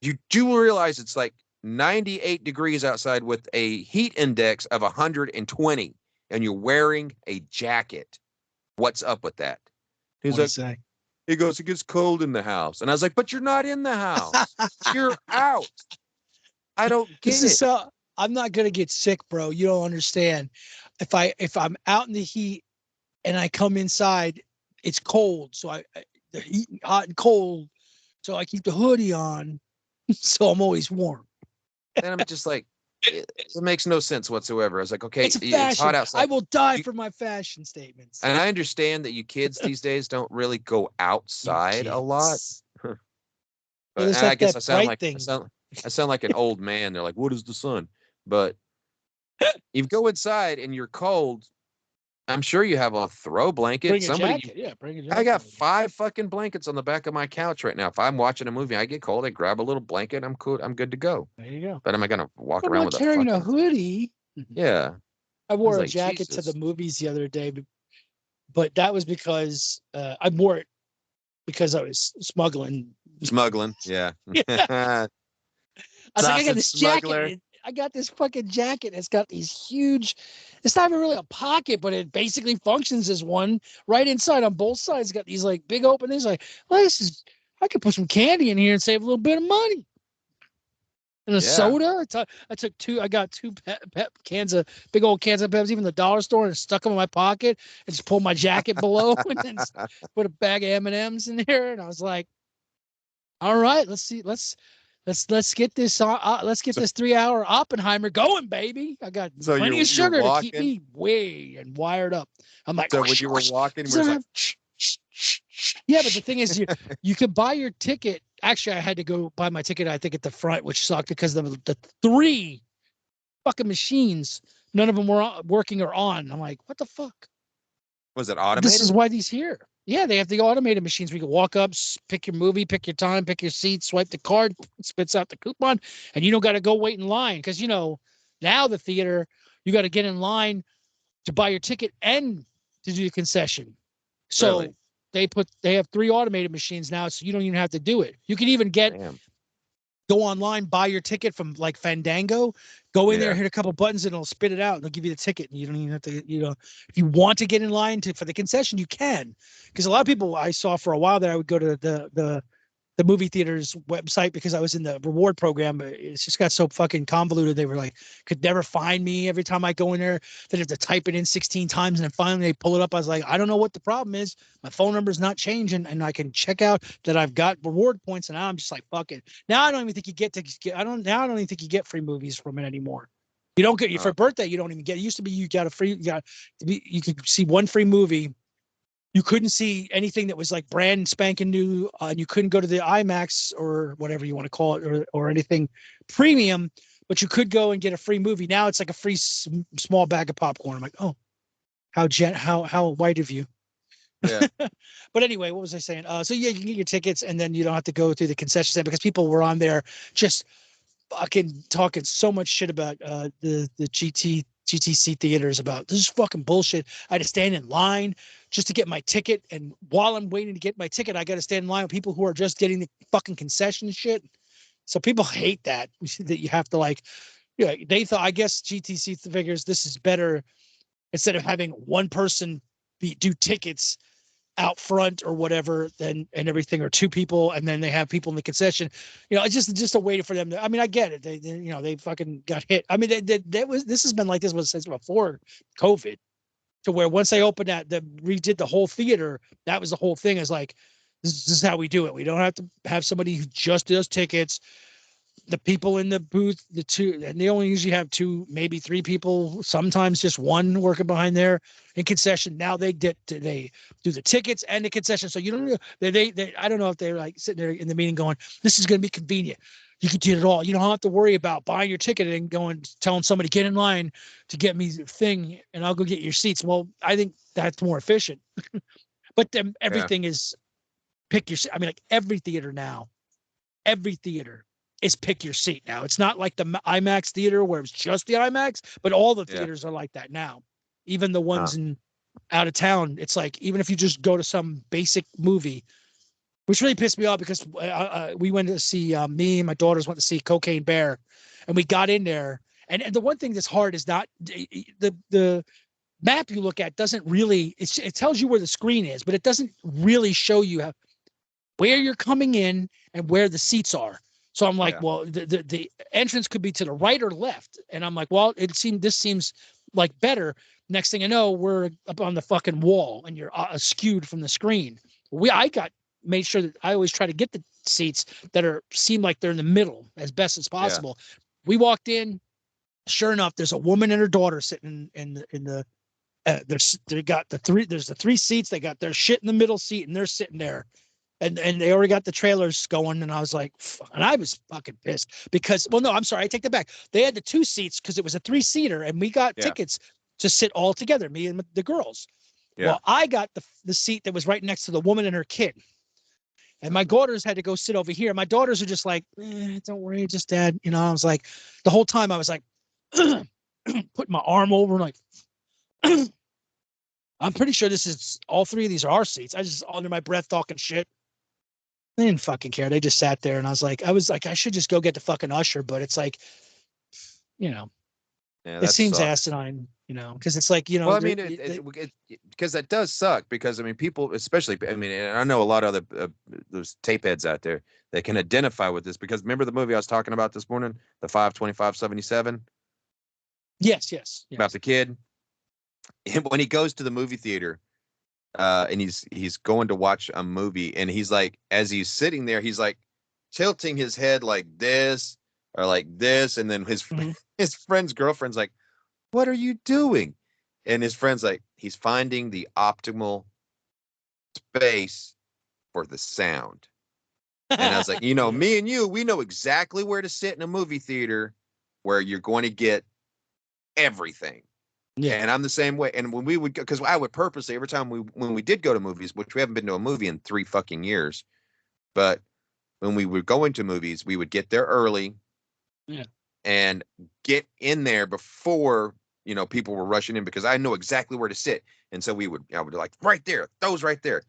you do realize it's like 98 degrees outside with a heat index of 120, and you're wearing a jacket. What's up with that? He's What'd like, he say? he goes, it gets cold in the house. And I was like, but you're not in the house. You're out. I don't This get is it. so. I'm not gonna get sick, bro. You don't understand. If I'm out in the heat and I come inside, it's cold. So the heat, hot and cold. So I keep the hoodie on, so I'm always warm. And I'm just like, it makes no sense whatsoever. I was like, okay, It's a it's hot fashion. I outside. will die You- for my fashion statements. And I understand that you kids these days don't really go You outside a lot. kids. But Well, there's and I like guess that bright thing. I sound like an old man. They're like, what is the sun? But if you go inside and you're cold, I'm sure you have a throw blanket. Bring a jacket. Yeah, bring a jacket. I got 5 fucking blankets on the back of my couch right now. If I'm watching a movie, I get cold, I grab a little blanket, I'm cool, I'm good to go. There you go. But am I gonna walk I'm around not with carrying a fucking hoodie. yeah? I wore a like, jacket to Jesus. the movies the other day, but that was because I wore it because I was smuggling. Smuggling, yeah. I was like, I got Sausage this smuggler. jacket. I got this fucking jacket. It's got these huge. It's not even really a pocket, but it basically functions as one. Right inside on both sides, got these like big openings. Like, well, this is. I could put some candy in here and save a little bit of money. And a soda. I took two. I got two cans of big old cans of Pepsi from the dollar store and stuck them in my pocket and just pulled my jacket below and then put a bag of M&Ms in there. And I was like, all right, let's see. Let's get this. Let's get this 3-hour Oppenheimer going, baby. I got So plenty you're of sugar to keep walking? me way and wired up. I'm like, So when you were walking, you were like, yeah, but the thing is, you can buy your ticket. Actually, I had to go buy my ticket, I think, at the front, which sucked because the 3 fucking machines, none of them were working or on. I'm like, what the fuck? was it automated? This is why these here. Yeah, they have the automated machines where you can walk up, pick your movie, pick your time, pick your seat, swipe the card, spits out the coupon, and you don't got to go wait in line. Because, now the theater, you got to get in line to buy your ticket and to do the concession. So Really? they have 3 automated machines now, so you don't even have to do it. You can even go online, buy your ticket from like Fandango, go in there, hit a couple buttons, and it'll spit it out, and they'll give you the ticket. And you don't even have to, if you want to get in line for the concession, you can. Because a lot of people I saw for a while that I would go to the movie theater's website because I was in the reward program. It's just got so fucking convoluted. They were like, could never find me every time I go in there. They'd have to type it in 16 times. And then finally they pull it up. I was like, I don't know what the problem is. My phone number's not changing. And I can check out that I've got reward points. And now I'm just like, fuck it. Now I don't even think you get, I don't even think you get free movies from it anymore. You don't get, for birthday, you don't even get, it used to be, you could see one free movie. You couldn't see anything that was like brand spanking new, and you couldn't go to the IMAX or whatever you want to call it, or anything premium, but you could go and get a free movie. Now it's like a free small bag of popcorn. I'm like, oh, how white of you. Yeah. But anyway, what was I saying? So yeah, you can get your tickets, and then you don't have to go through the concession stand because people were on there just fucking talking so much shit about the GT GTC theaters about this is fucking bullshit. I had to stand in line just to get my ticket, and while I'm waiting to get my ticket, I got to stand in line with people who are just getting the fucking concession shit. So people hate that that you have to like. Yeah, they thought. I guess GTC figures this is better instead of having one person do tickets out front or whatever, then and everything, or two people, and then they have people in the concession. It's just a way for them to. I mean, I get it. They fucking got hit. I mean, this has been like this since before COVID, to where once they opened redid the whole theater, that was the whole thing. Is like this is how we do it. We don't have to have somebody who just does tickets. The people in the booth, the two, and they only usually have two, maybe three people, sometimes just one working behind there in concession. Now they do the tickets and the concession. So you don't know, they I don't know if they're like sitting there in the meeting going, this is going to be convenient. You can do it all. You don't have to worry about buying your ticket and telling somebody get in line to get me the thing and I'll go get your seats. Well, I think that's more efficient. But then everything is pick your. I mean, like every theater is pick your seat now. It's not like the IMAX theater where it's just the IMAX, but all the theaters are like that now. Even the ones in out of town, it's like even if you just go to some basic movie, which really pissed me off because we went to see me and my daughters went to see Cocaine Bear, and we got in there. And the one thing that's hard is not the map you look at doesn't really it tells you where the screen is, but it doesn't really show you where you're coming in and where the seats are. So I'm like, well, the entrance could be to the right or left. And I'm like, well, this seems like better. Next thing I know, we're up on the fucking wall and you're skewed from the screen. I made sure that I always try to get the seats that seem like they're in the middle as best as possible. Yeah. We walked in, sure enough, there's a woman and her daughter sitting in the there's the three seats. They got their shit in the middle seat and they're sitting there. And they already got the trailers going, and I was like, and I was fucking pissed because, well, no, I'm sorry, I take that back. They had the two seats because it was a 3-seater, and we got tickets to sit all together, me and the girls. Yeah. Well, I got the seat that was right next to the woman and her kid, and my daughters had to go sit over here. My daughters are just like, don't worry, just dad. I was like, the whole time I was like, putting my arm over, like, I'm pretty sure all three of these are our seats. I just under my breath talking shit. They didn't fucking care. They just sat there, and I was like, I should just go get the fucking usher, but it's like, it seems asinine, because it's like, Well, I mean, because that does suck. Because I mean, people, especially, I mean, and I know a lot of other those tape heads out there that can identify with this. Because remember the movie I was talking about this morning, the 5/25/77. Yes. About the kid, and when he goes to the movie theater. And he's going to watch a movie, and he's like, as he's sitting there, he's like tilting his head like this or like this, and then his friend's girlfriend's like, "What are you doing?" And his friend's like, "He's finding the optimal space for the sound." And I was like, me and you, we know exactly where to sit in a movie theater where you're going to get everything. Yeah, and I'm the same way. And when we would go, because I would purposely every time when we did go to movies, which we haven't been to a movie in 3 fucking years, but when we would go into movies, we would get there early, and get in there before people were rushing in, because I know exactly where to sit, and so I would like right there, those right there,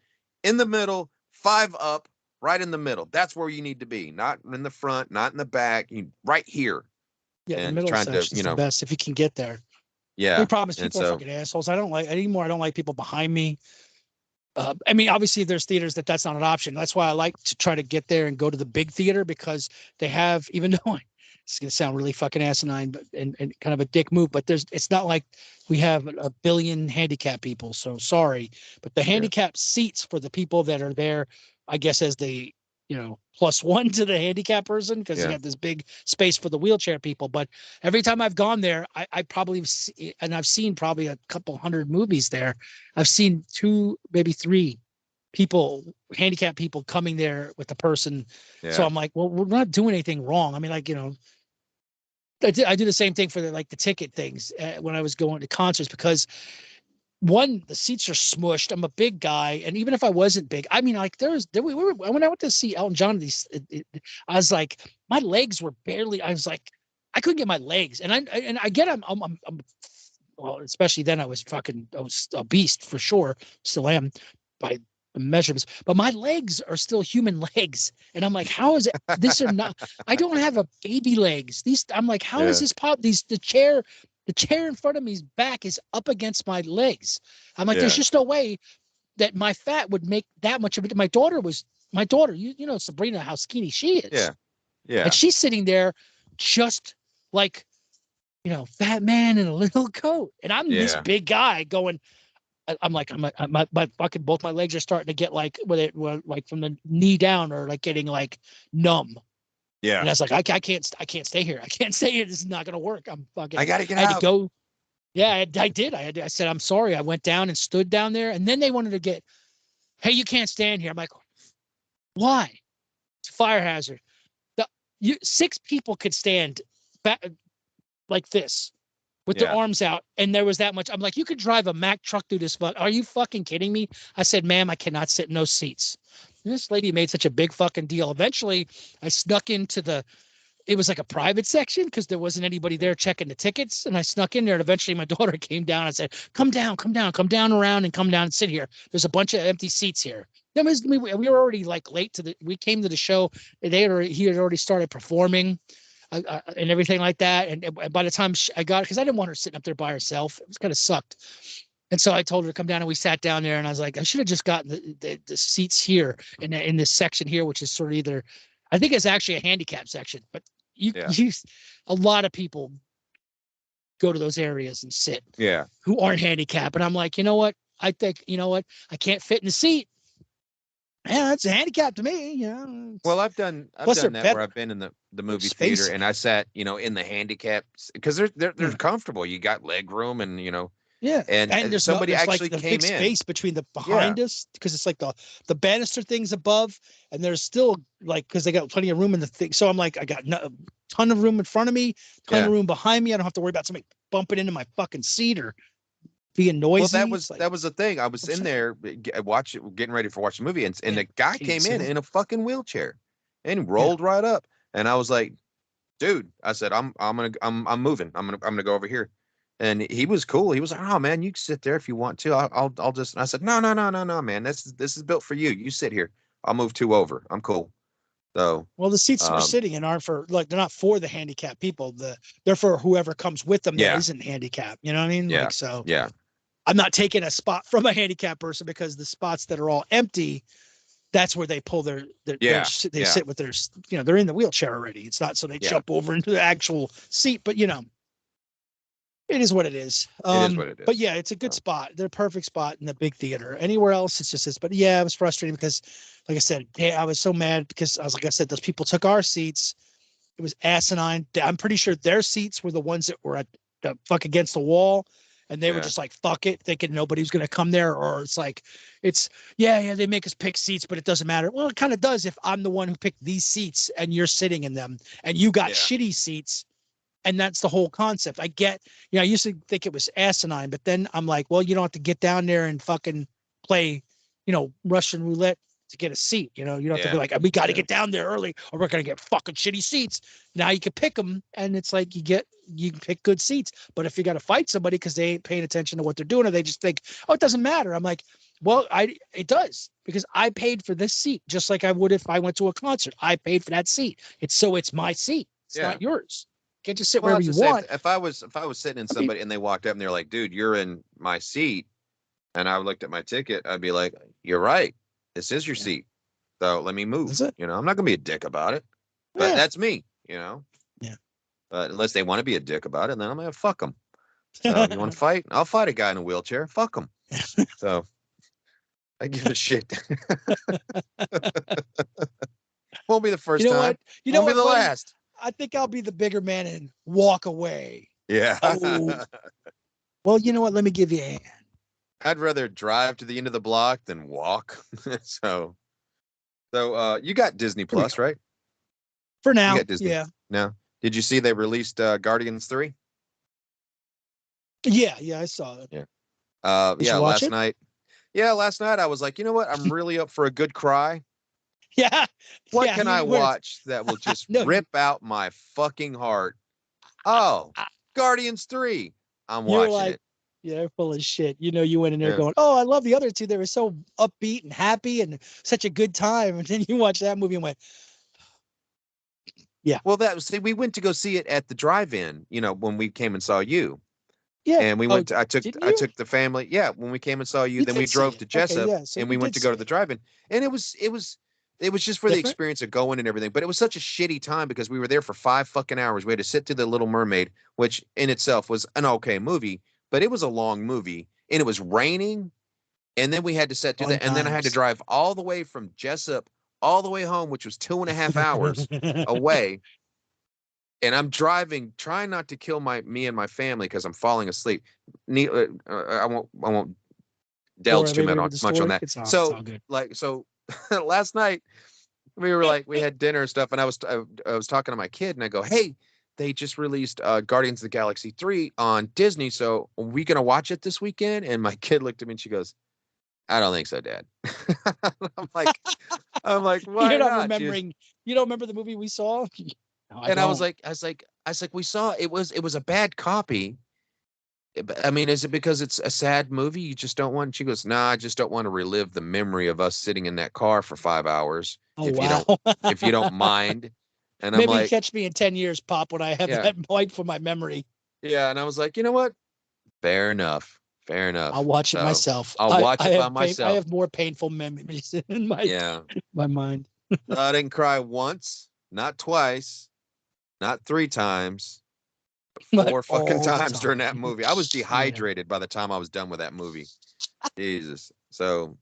in the middle, 5 up, right in the middle. That's where you need to be, not in the front, not in the back, right here. Yeah, and the middle section is the best if you can get there. Yeah. The problem is people are fucking assholes. I don't like people behind me. I mean, obviously there's theaters that's not an option. That's why I like to try to get there and go to the big theater, because they have, even though it's going to sound really fucking asinine, but and kind of a dick move, but it's not like we have a billion handicapped people. So sorry, but the handicapped seats for the people that are there, I guess, as the +1 to the handicap person, because you got this big space for the wheelchair people. But every time I've gone there, I probably and I've seen probably a couple hundred movies there. I've seen 2, maybe 3 people, handicapped people, coming there with the person. Yeah. So I'm like, well, we're not doing anything wrong. I mean, like, I do the same thing for the ticket things when I was going to concerts, because one, the seats are smushed. I'm a big guy, and even if I wasn't big, I mean, like when I went to see Elton John, I was like, my legs were barely. I was like, I couldn't get my legs, and I get I'm well, especially then I was a beast for sure. Still am by measurements, but my legs are still human legs. And I'm like, how is it? This are not, I don't have a baby legs. I'm like, how is Yeah. this the chair in front of me's back is up against my legs. I'm like, there's Yeah. just no way that my fat would make that much of it. My daughter, you know, Sabrina, how skinny she is. Yeah. Yeah. And she's sitting there just like, you know, fat man in a little coat. And I'm this Yeah. big guy going, I'm like, my fucking, both my legs are starting to get like, like from the knee down or like getting like numb. Yeah. And I was like, I can't stay here. I can't stay here. This is not going to work. I got to get I had to out. go. Yeah, I did. I said, I'm sorry. I went down and stood down there. And then they wanted to get, hey, you can't stand here. I'm like, why? It's a fire hazard. Six people could stand back like this with their Yeah. arms out, and there was that much. I'm like, you could drive a Mack truck through this. Are you fucking kidding me? I said, ma'am, I cannot sit in those seats. And this lady made such a big fucking deal. Eventually, I snuck into it was like a private section because there wasn't anybody there checking the tickets. And I snuck in there, and eventually my daughter came down and said, come down around and come down and sit here. There's a bunch of empty seats here. We were already like late we came to the show. He had already started performing. And everything like that. And by the time I got it, because I didn't want her sitting up there by herself, it was kind of sucked. And so I told her to come down, and we sat down there, and I was like, I should have just gotten the seats here in this section here, which is sort of either, I think it's actually a handicap section, but a lot of people go to those areas and sit who aren't handicapped. And I'm like, you know what? I think, you know what? I can't fit in the seat. Yeah, that's a handicap to me, you know. Well, I've done that where I've been in the movie theater and I sat, you know, in the handicaps because they're comfortable. You got leg room and, you know, and there's somebody there's actually like the came big in. space between the behind us because it's like the banister things above, and there's still like, because they got plenty of room in the thing. So I'm like, I got a ton of room in front of me, ton of room behind me. I don't have to worry about somebody bumping into my fucking seat or being noisy. Well, that was the thing. I was in there getting ready for watching the movie, and the guy came in a fucking wheelchair and rolled right up, and I was like, dude, I said, I'm moving. I'm gonna go over here. And he was cool. He was like, oh man, you can sit there if you want to. I'll just, and I said, no, man. This is built for you. You sit here. I'll move two over. I'm cool. So, well, the seats we're sitting in aren't for, like, they're not for the handicapped people. They're for whoever comes with them that isn't handicapped. You know what I mean? Yeah. Like, so yeah. I'm not taking a spot from a handicapped person, because the spots that are all empty, that's where they pull they sit with their, you know, they're in the wheelchair already. It's not so they jump over into the actual seat, but you know, it is what it is. It is what it is. But yeah, it's a good spot. They're a perfect spot in the big theater. Anywhere else, it's just this. But yeah, it was frustrating because, like I said, I was so mad because like I said, those people took our seats. It was asinine. I'm pretty sure their seats were the ones that were at the fuck against the wall. And they were just like, fuck it, thinking nobody was going to come there. Or it's like, they make us pick seats, but it doesn't matter. Well, it kind of does if I'm the one who picked these seats and you're sitting in them and you got shitty seats. And that's the whole concept. I get, you know, I used to think it was asinine, but then I'm like, well, you don't have to get down there and fucking play, you know, Russian roulette to get a seat. You know, you don't have to be like, we got to get down there early or we're going to get fucking shitty seats. Now you can pick them, and it's like you can pick good seats. But if you got to fight somebody because they ain't paying attention to what they're doing, or they just think, oh, it doesn't matter. I'm like, well, it does, because I paid for this seat just like I would if I went to a concert. I paid for that seat. It's my seat. It's not yours. You can't just sit wherever you want. If I was sitting in somebody and they walked up and they're like, dude, you're in my seat, and I looked at my ticket, I'd be like, you're right. This is your seat. So let me move. You know, I'm not gonna be a dick about it. But that's me, you know. Yeah. But unless they want to be a dick about it, then I'm gonna fuck them. So if you want to fight? I'll fight a guy in a wheelchair. Fuck him. So I give a shit. Won't be the first time. What? You know Won't be the last. I think I'll be the bigger man and walk away. Yeah. Oh. Well, you know what? Let me give you a hand. I'd rather drive to the end of the block than walk. So you got Disney Plus, right? For now. You got Disney. Yeah. Now, did you see they released Guardians 3? Yeah, I saw it. Yeah. Last night. Yeah, last night I was like, you know what? I'm really up for a good cry. Yeah. What can I watch that will just rip out my fucking heart? Oh, Guardians 3. I'm You're watching like, it. yeah, they're full of shit. You know, you went in there Yeah. going, "Oh, I love the other two. They were so upbeat and happy and such a good time." And then you watch that movie and went, "Yeah, Well, that was see, we went to go see it at the drive-in, when we came and saw you. yeah." And we Oh, went to didn't I you? took the family. Yeah, when we came and saw you, You then we did see drove it. to Okay, Jessup yeah. So and you we went did to go see to the it. drive-in. And it was just for the Different. experience of going and everything. But it was such a shitty time because we were there for 5 fucking hours. We had to sit through The Little Mermaid, which in itself was an okay movie, but it was a long movie and it was raining. And then we had to sit through Fun that. And then I had to times. drive all the way from Jessup all the way home, which was 2.5 hours away. And I'm driving, trying not to kill me and my family because I'm falling asleep. I won't Bore delve too everybody with the much on story. that. It's So all good. last night we had dinner and stuff, and I was talking to my kid, and I go, "Hey, they just released Guardians of the Galaxy 3 on Disney, so are we gonna watch it this weekend?" And my kid looked at me and she goes, "I don't think so, Dad." I'm like, You're why not not? She was, remembering. You don't remember the movie we saw? No, I and I was don't. like, we saw it was a bad copy. I mean, is it because it's a sad movie? You just don't want. She goes, "Nah, I just don't want to relive the memory of us sitting in that car for 5 hours. Oh wow. If you don't mind." And I'm Maybe like, catch me in 10 years, Pop, when I have "Yeah, that white for my memory. yeah." And I was like, "You know what? Fair enough, fair I'll enough." watch it So myself. I'll I, watch I it by have pain, I myself. have more painful memories in Yeah, my mind. I didn't cry once, not twice, not 3 times, but But 4 fucking all the times during time. that movie. I was Yeah. dehydrated by the time I was done with that movie. Jesus. So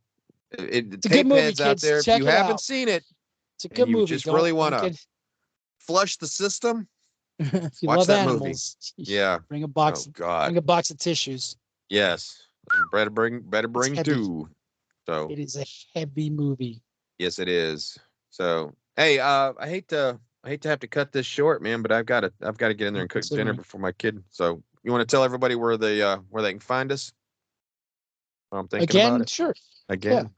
It's a good tape movie, heads out kids. there, if you Check it haven't out. seen it It's a and good you movie. just really want Don't to get flush the system, if you watch love that movie. animals, Yeah. bring a Oh box God. bring a box of tissues. Yes. Better It's bring heavy. two. So It is a heavy movie. yes, it is. So hey, I hate to have to cut this short, man, but I've got to get in there and cook dinner Considering. before my kid. So you want to tell everybody where they can find us? While I'm thinking about Again, it sure. Yeah. again.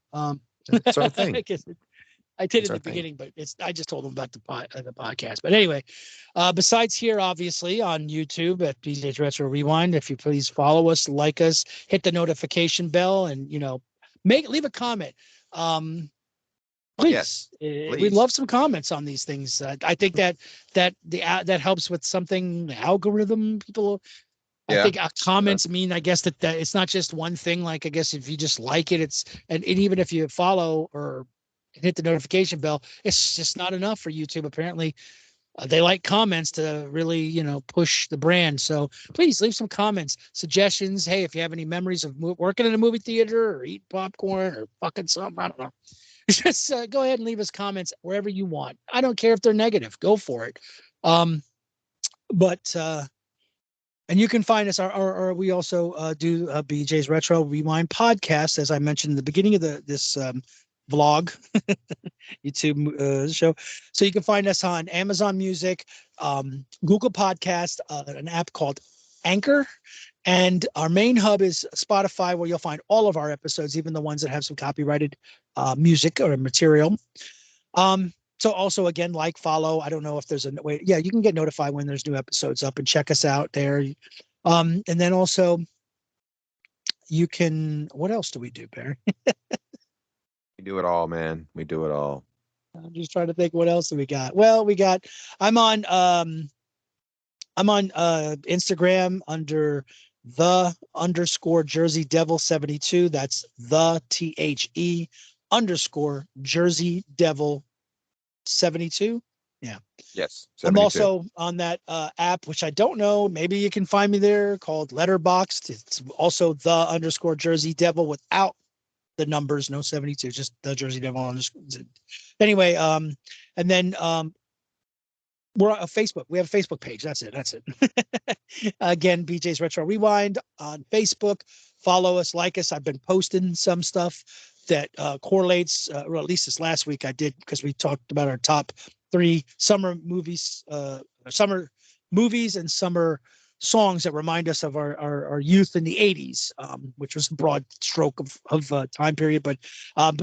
It's our I thing. guess I did It's in our the thing. beginning, but I just told them about the podcast. But anyway, besides here, obviously on YouTube at BJ's Retro Rewind, if you please follow us, like us, hit the notification bell, and leave a comment. Um, Yes, please, we'd please. love some comments on these things. I think that helps with something the algorithm. People, I Yeah. think comments mean, I guess that it's not just one thing. Like I guess if you just like it, and even if you follow or hit the notification bell, it's just not enough for YouTube. Apparently, they like comments to really, push the brand. So please leave some comments, suggestions. Hey, if you have any memories of working in a movie theater or eating popcorn or fucking something, I don't know. Just go ahead and leave us comments wherever you want. I don't care if they're negative. Go for it. Um, but and you can find us, or we also do BJ's Retro Rewind podcast, as I mentioned in the beginning of this vlog, YouTube show. So you can find us on Amazon Music, Google Podcast, an app called Anchor, and our main hub is Spotify, where you'll find all of our episodes, even the ones that have some copyrighted music or material. So also again, like, follow. I don't know if there's a way. Yeah, you can get notified when there's new episodes up and check us out there. And then also you can. What else do we do, Barry? We do it all, man. We do it all. I'm just trying to think what else do we got. Well, we got. I'm on. Instagram under _Jersey Devil 72. That's _Jersey Devil 72. Yeah. Yes, I'm 72. also on that app, which I don't know. Maybe you can find me there, called Letterboxd. It's also _Jersey Devil without the numbers, no 72, just the Jersey Devil underscore. Anyway, and then we're on Facebook. We have a Facebook page. That's it. Again, BJ's Retro Rewind on Facebook. Follow us, like us. I've been posting some stuff that correlates, or at least this last week I did, because we talked about our top 3 summer movies and summer songs that remind us of our youth in the 80s, which was a broad stroke of time period. But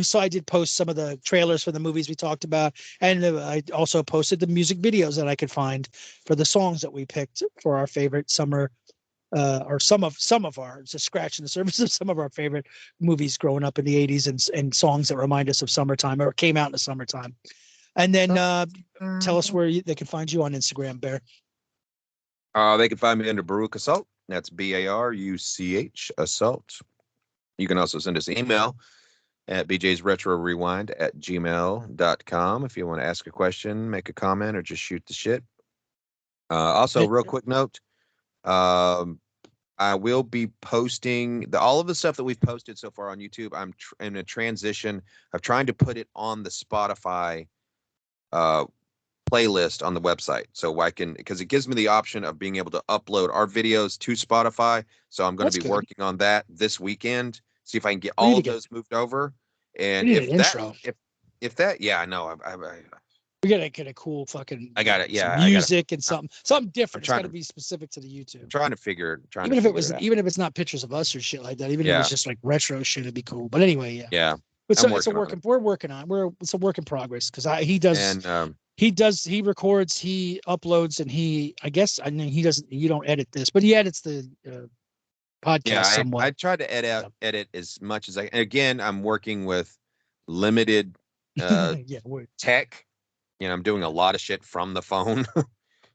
so I did post some of the trailers for the movies we talked about. And I also posted the music videos that I could find for the songs that we picked for our favorite summer or some of our, just scratching the surface of some of our favorite movies growing up in the 80s, and songs that remind us of summertime or came out in the summertime. And then tell us where they can find you on Instagram, Bear. They can find me under Baruch Assault. That's BARUCH Assault. You can also send us an email at bjsretrorewind@gmail.com if you want to ask a question, make a comment, or just shoot the shit. Also, real quick note, I will be posting all of the stuff that we've posted so far on YouTube. I'm in a transition of trying to put it on the Spotify playlist on the website, so I can, because it gives me the option of being able to upload our videos to Spotify. So I'm going to be working on that this weekend. See if I can get all of those moved over. And if that, yeah, I know. We gotta get a cool fucking. I got it. Yeah, music and something different. It's got to be specific to the YouTube. I'm trying to figure. Even if it's not pictures of us or shit like that. Even if it's just like retro shit, it'd be cool. But anyway, yeah. Yeah. It's a work. We're working on. It's a work in progress, because he does. And he records, he uploads, and I guess he doesn't. You don't edit this, but he edits the podcast somewhat. I try to edit as much as I. Again, I'm working with limited tech. You know, I'm doing a lot of shit from the phone.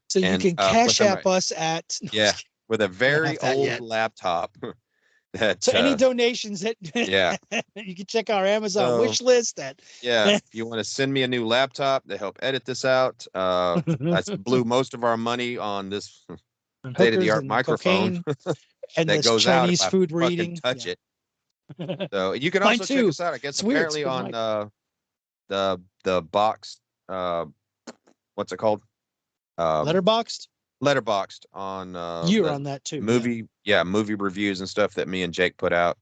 So you can cash app us at with a very old laptop. So any donations that you can check our Amazon wish list at. If you want to send me a new laptop to help edit this out. I blew most of our money on this state-of-the-art microphone and that goes Chinese out if food I reading. Touch it. So you can also check us out. I guess apparently on the boxed what's it called? Letterboxd on you're on that too. Movie reviews and stuff that me and Jake put out.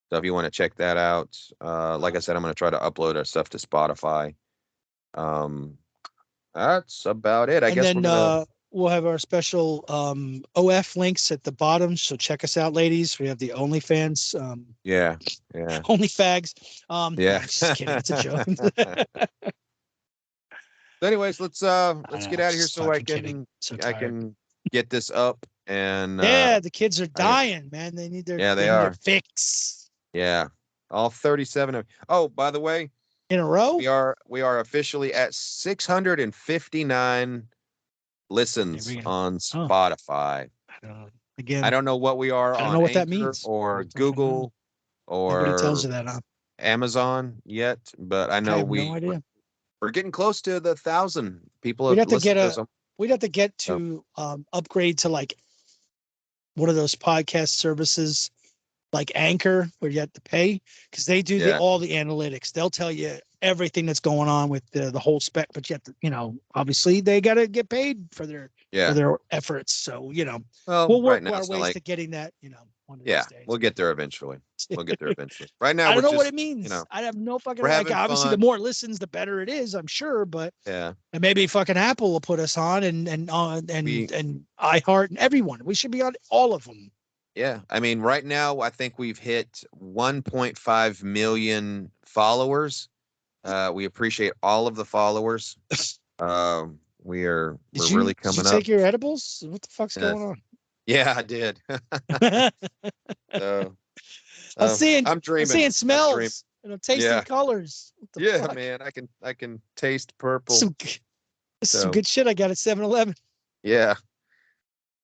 So if you want to check that out, like I said, I'm going to try to upload our stuff to Spotify. That's about it. I guess we'll have our special OF links at the bottom. So check us out, ladies. We have the OnlyFans. OnlyFags. Just kidding. It's a joke. So anyways, let's get out of here so I can get this up. And the kids are dying, man. They need their fix. Yeah, all 37 of. Oh, by the way, in a row, we are officially at 659 listens on Spotify. I don't know what we are on. I don't know what that means, or Google, or nobody tells you that, huh? Amazon yet, but I know I have no idea. We're getting close to the 1,000 people. We'd have to get to upgrade to like one of those podcast services like Anchor, where you have to pay, because they do all the analytics. They'll tell you everything that's going on with the whole spec, but you have to, obviously they got to get paid for their efforts. So, we'll work our ways to getting that, one of these days. We'll get there eventually. Right now, I don't know what it means. I have no fucking idea. Obviously, the more listens, the better it is, I'm sure. But and maybe fucking Apple will put us on, and iHeart and everyone. We should be on all of them. Yeah, I mean, right now, I think we've hit 1.5 million followers. We appreciate all of the followers. We're really coming up. Did you take your edibles? What the fuck's going on? Yeah, I did. I'm seeing smells and I'm tasting colors. Fuck? Man, I can taste purple. Some good shit I got at 7-Eleven. Yeah.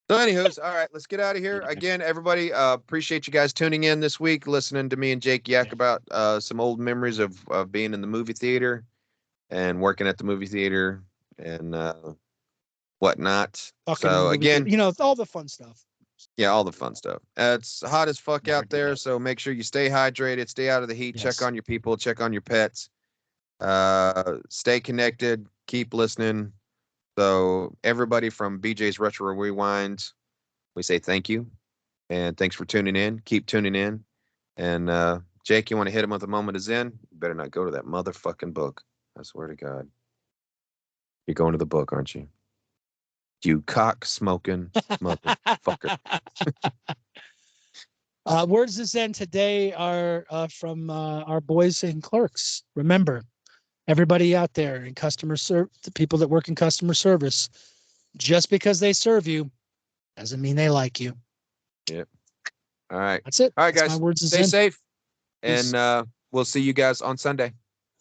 So anywho's, all right, let's get out of here. Again, everybody, appreciate you guys tuning in this week, listening to me and Jake yak about some old memories of being in the movie theater and working at the movie theater and whatnot. So again, all the fun stuff. Yeah, all the fun stuff. It's hot as fuck out there, so make sure you stay hydrated, stay out of the heat, check on your people, check on your pets, stay connected, keep listening. So everybody from BJ's Retro Rewind, we say thank you, and thanks for tuning in. Keep tuning in. And Jake, you want to hit him with a moment of Zen? You better not go to that motherfucking book. I swear to God. You're going to the book, aren't you? You cock smoking motherfucker. Words of Zen today are from our boys in Clerks. Remember, everybody out there in the people that work in customer service, just because they serve you doesn't mean they like you. All right. That's it. All right, That's guys. my words of Stay zen. safe. Peace. And we'll see you guys on Sunday.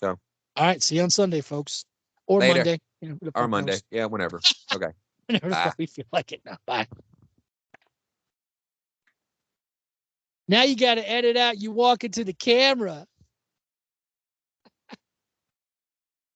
All right. See you on Sunday, folks. Or Later. Monday. You know, who the Or fuck Monday. knows? Yeah, whenever. Okay. Whenever the Bye. fuck we feel like it now. Bye. Now you got to edit out. You walk into the camera.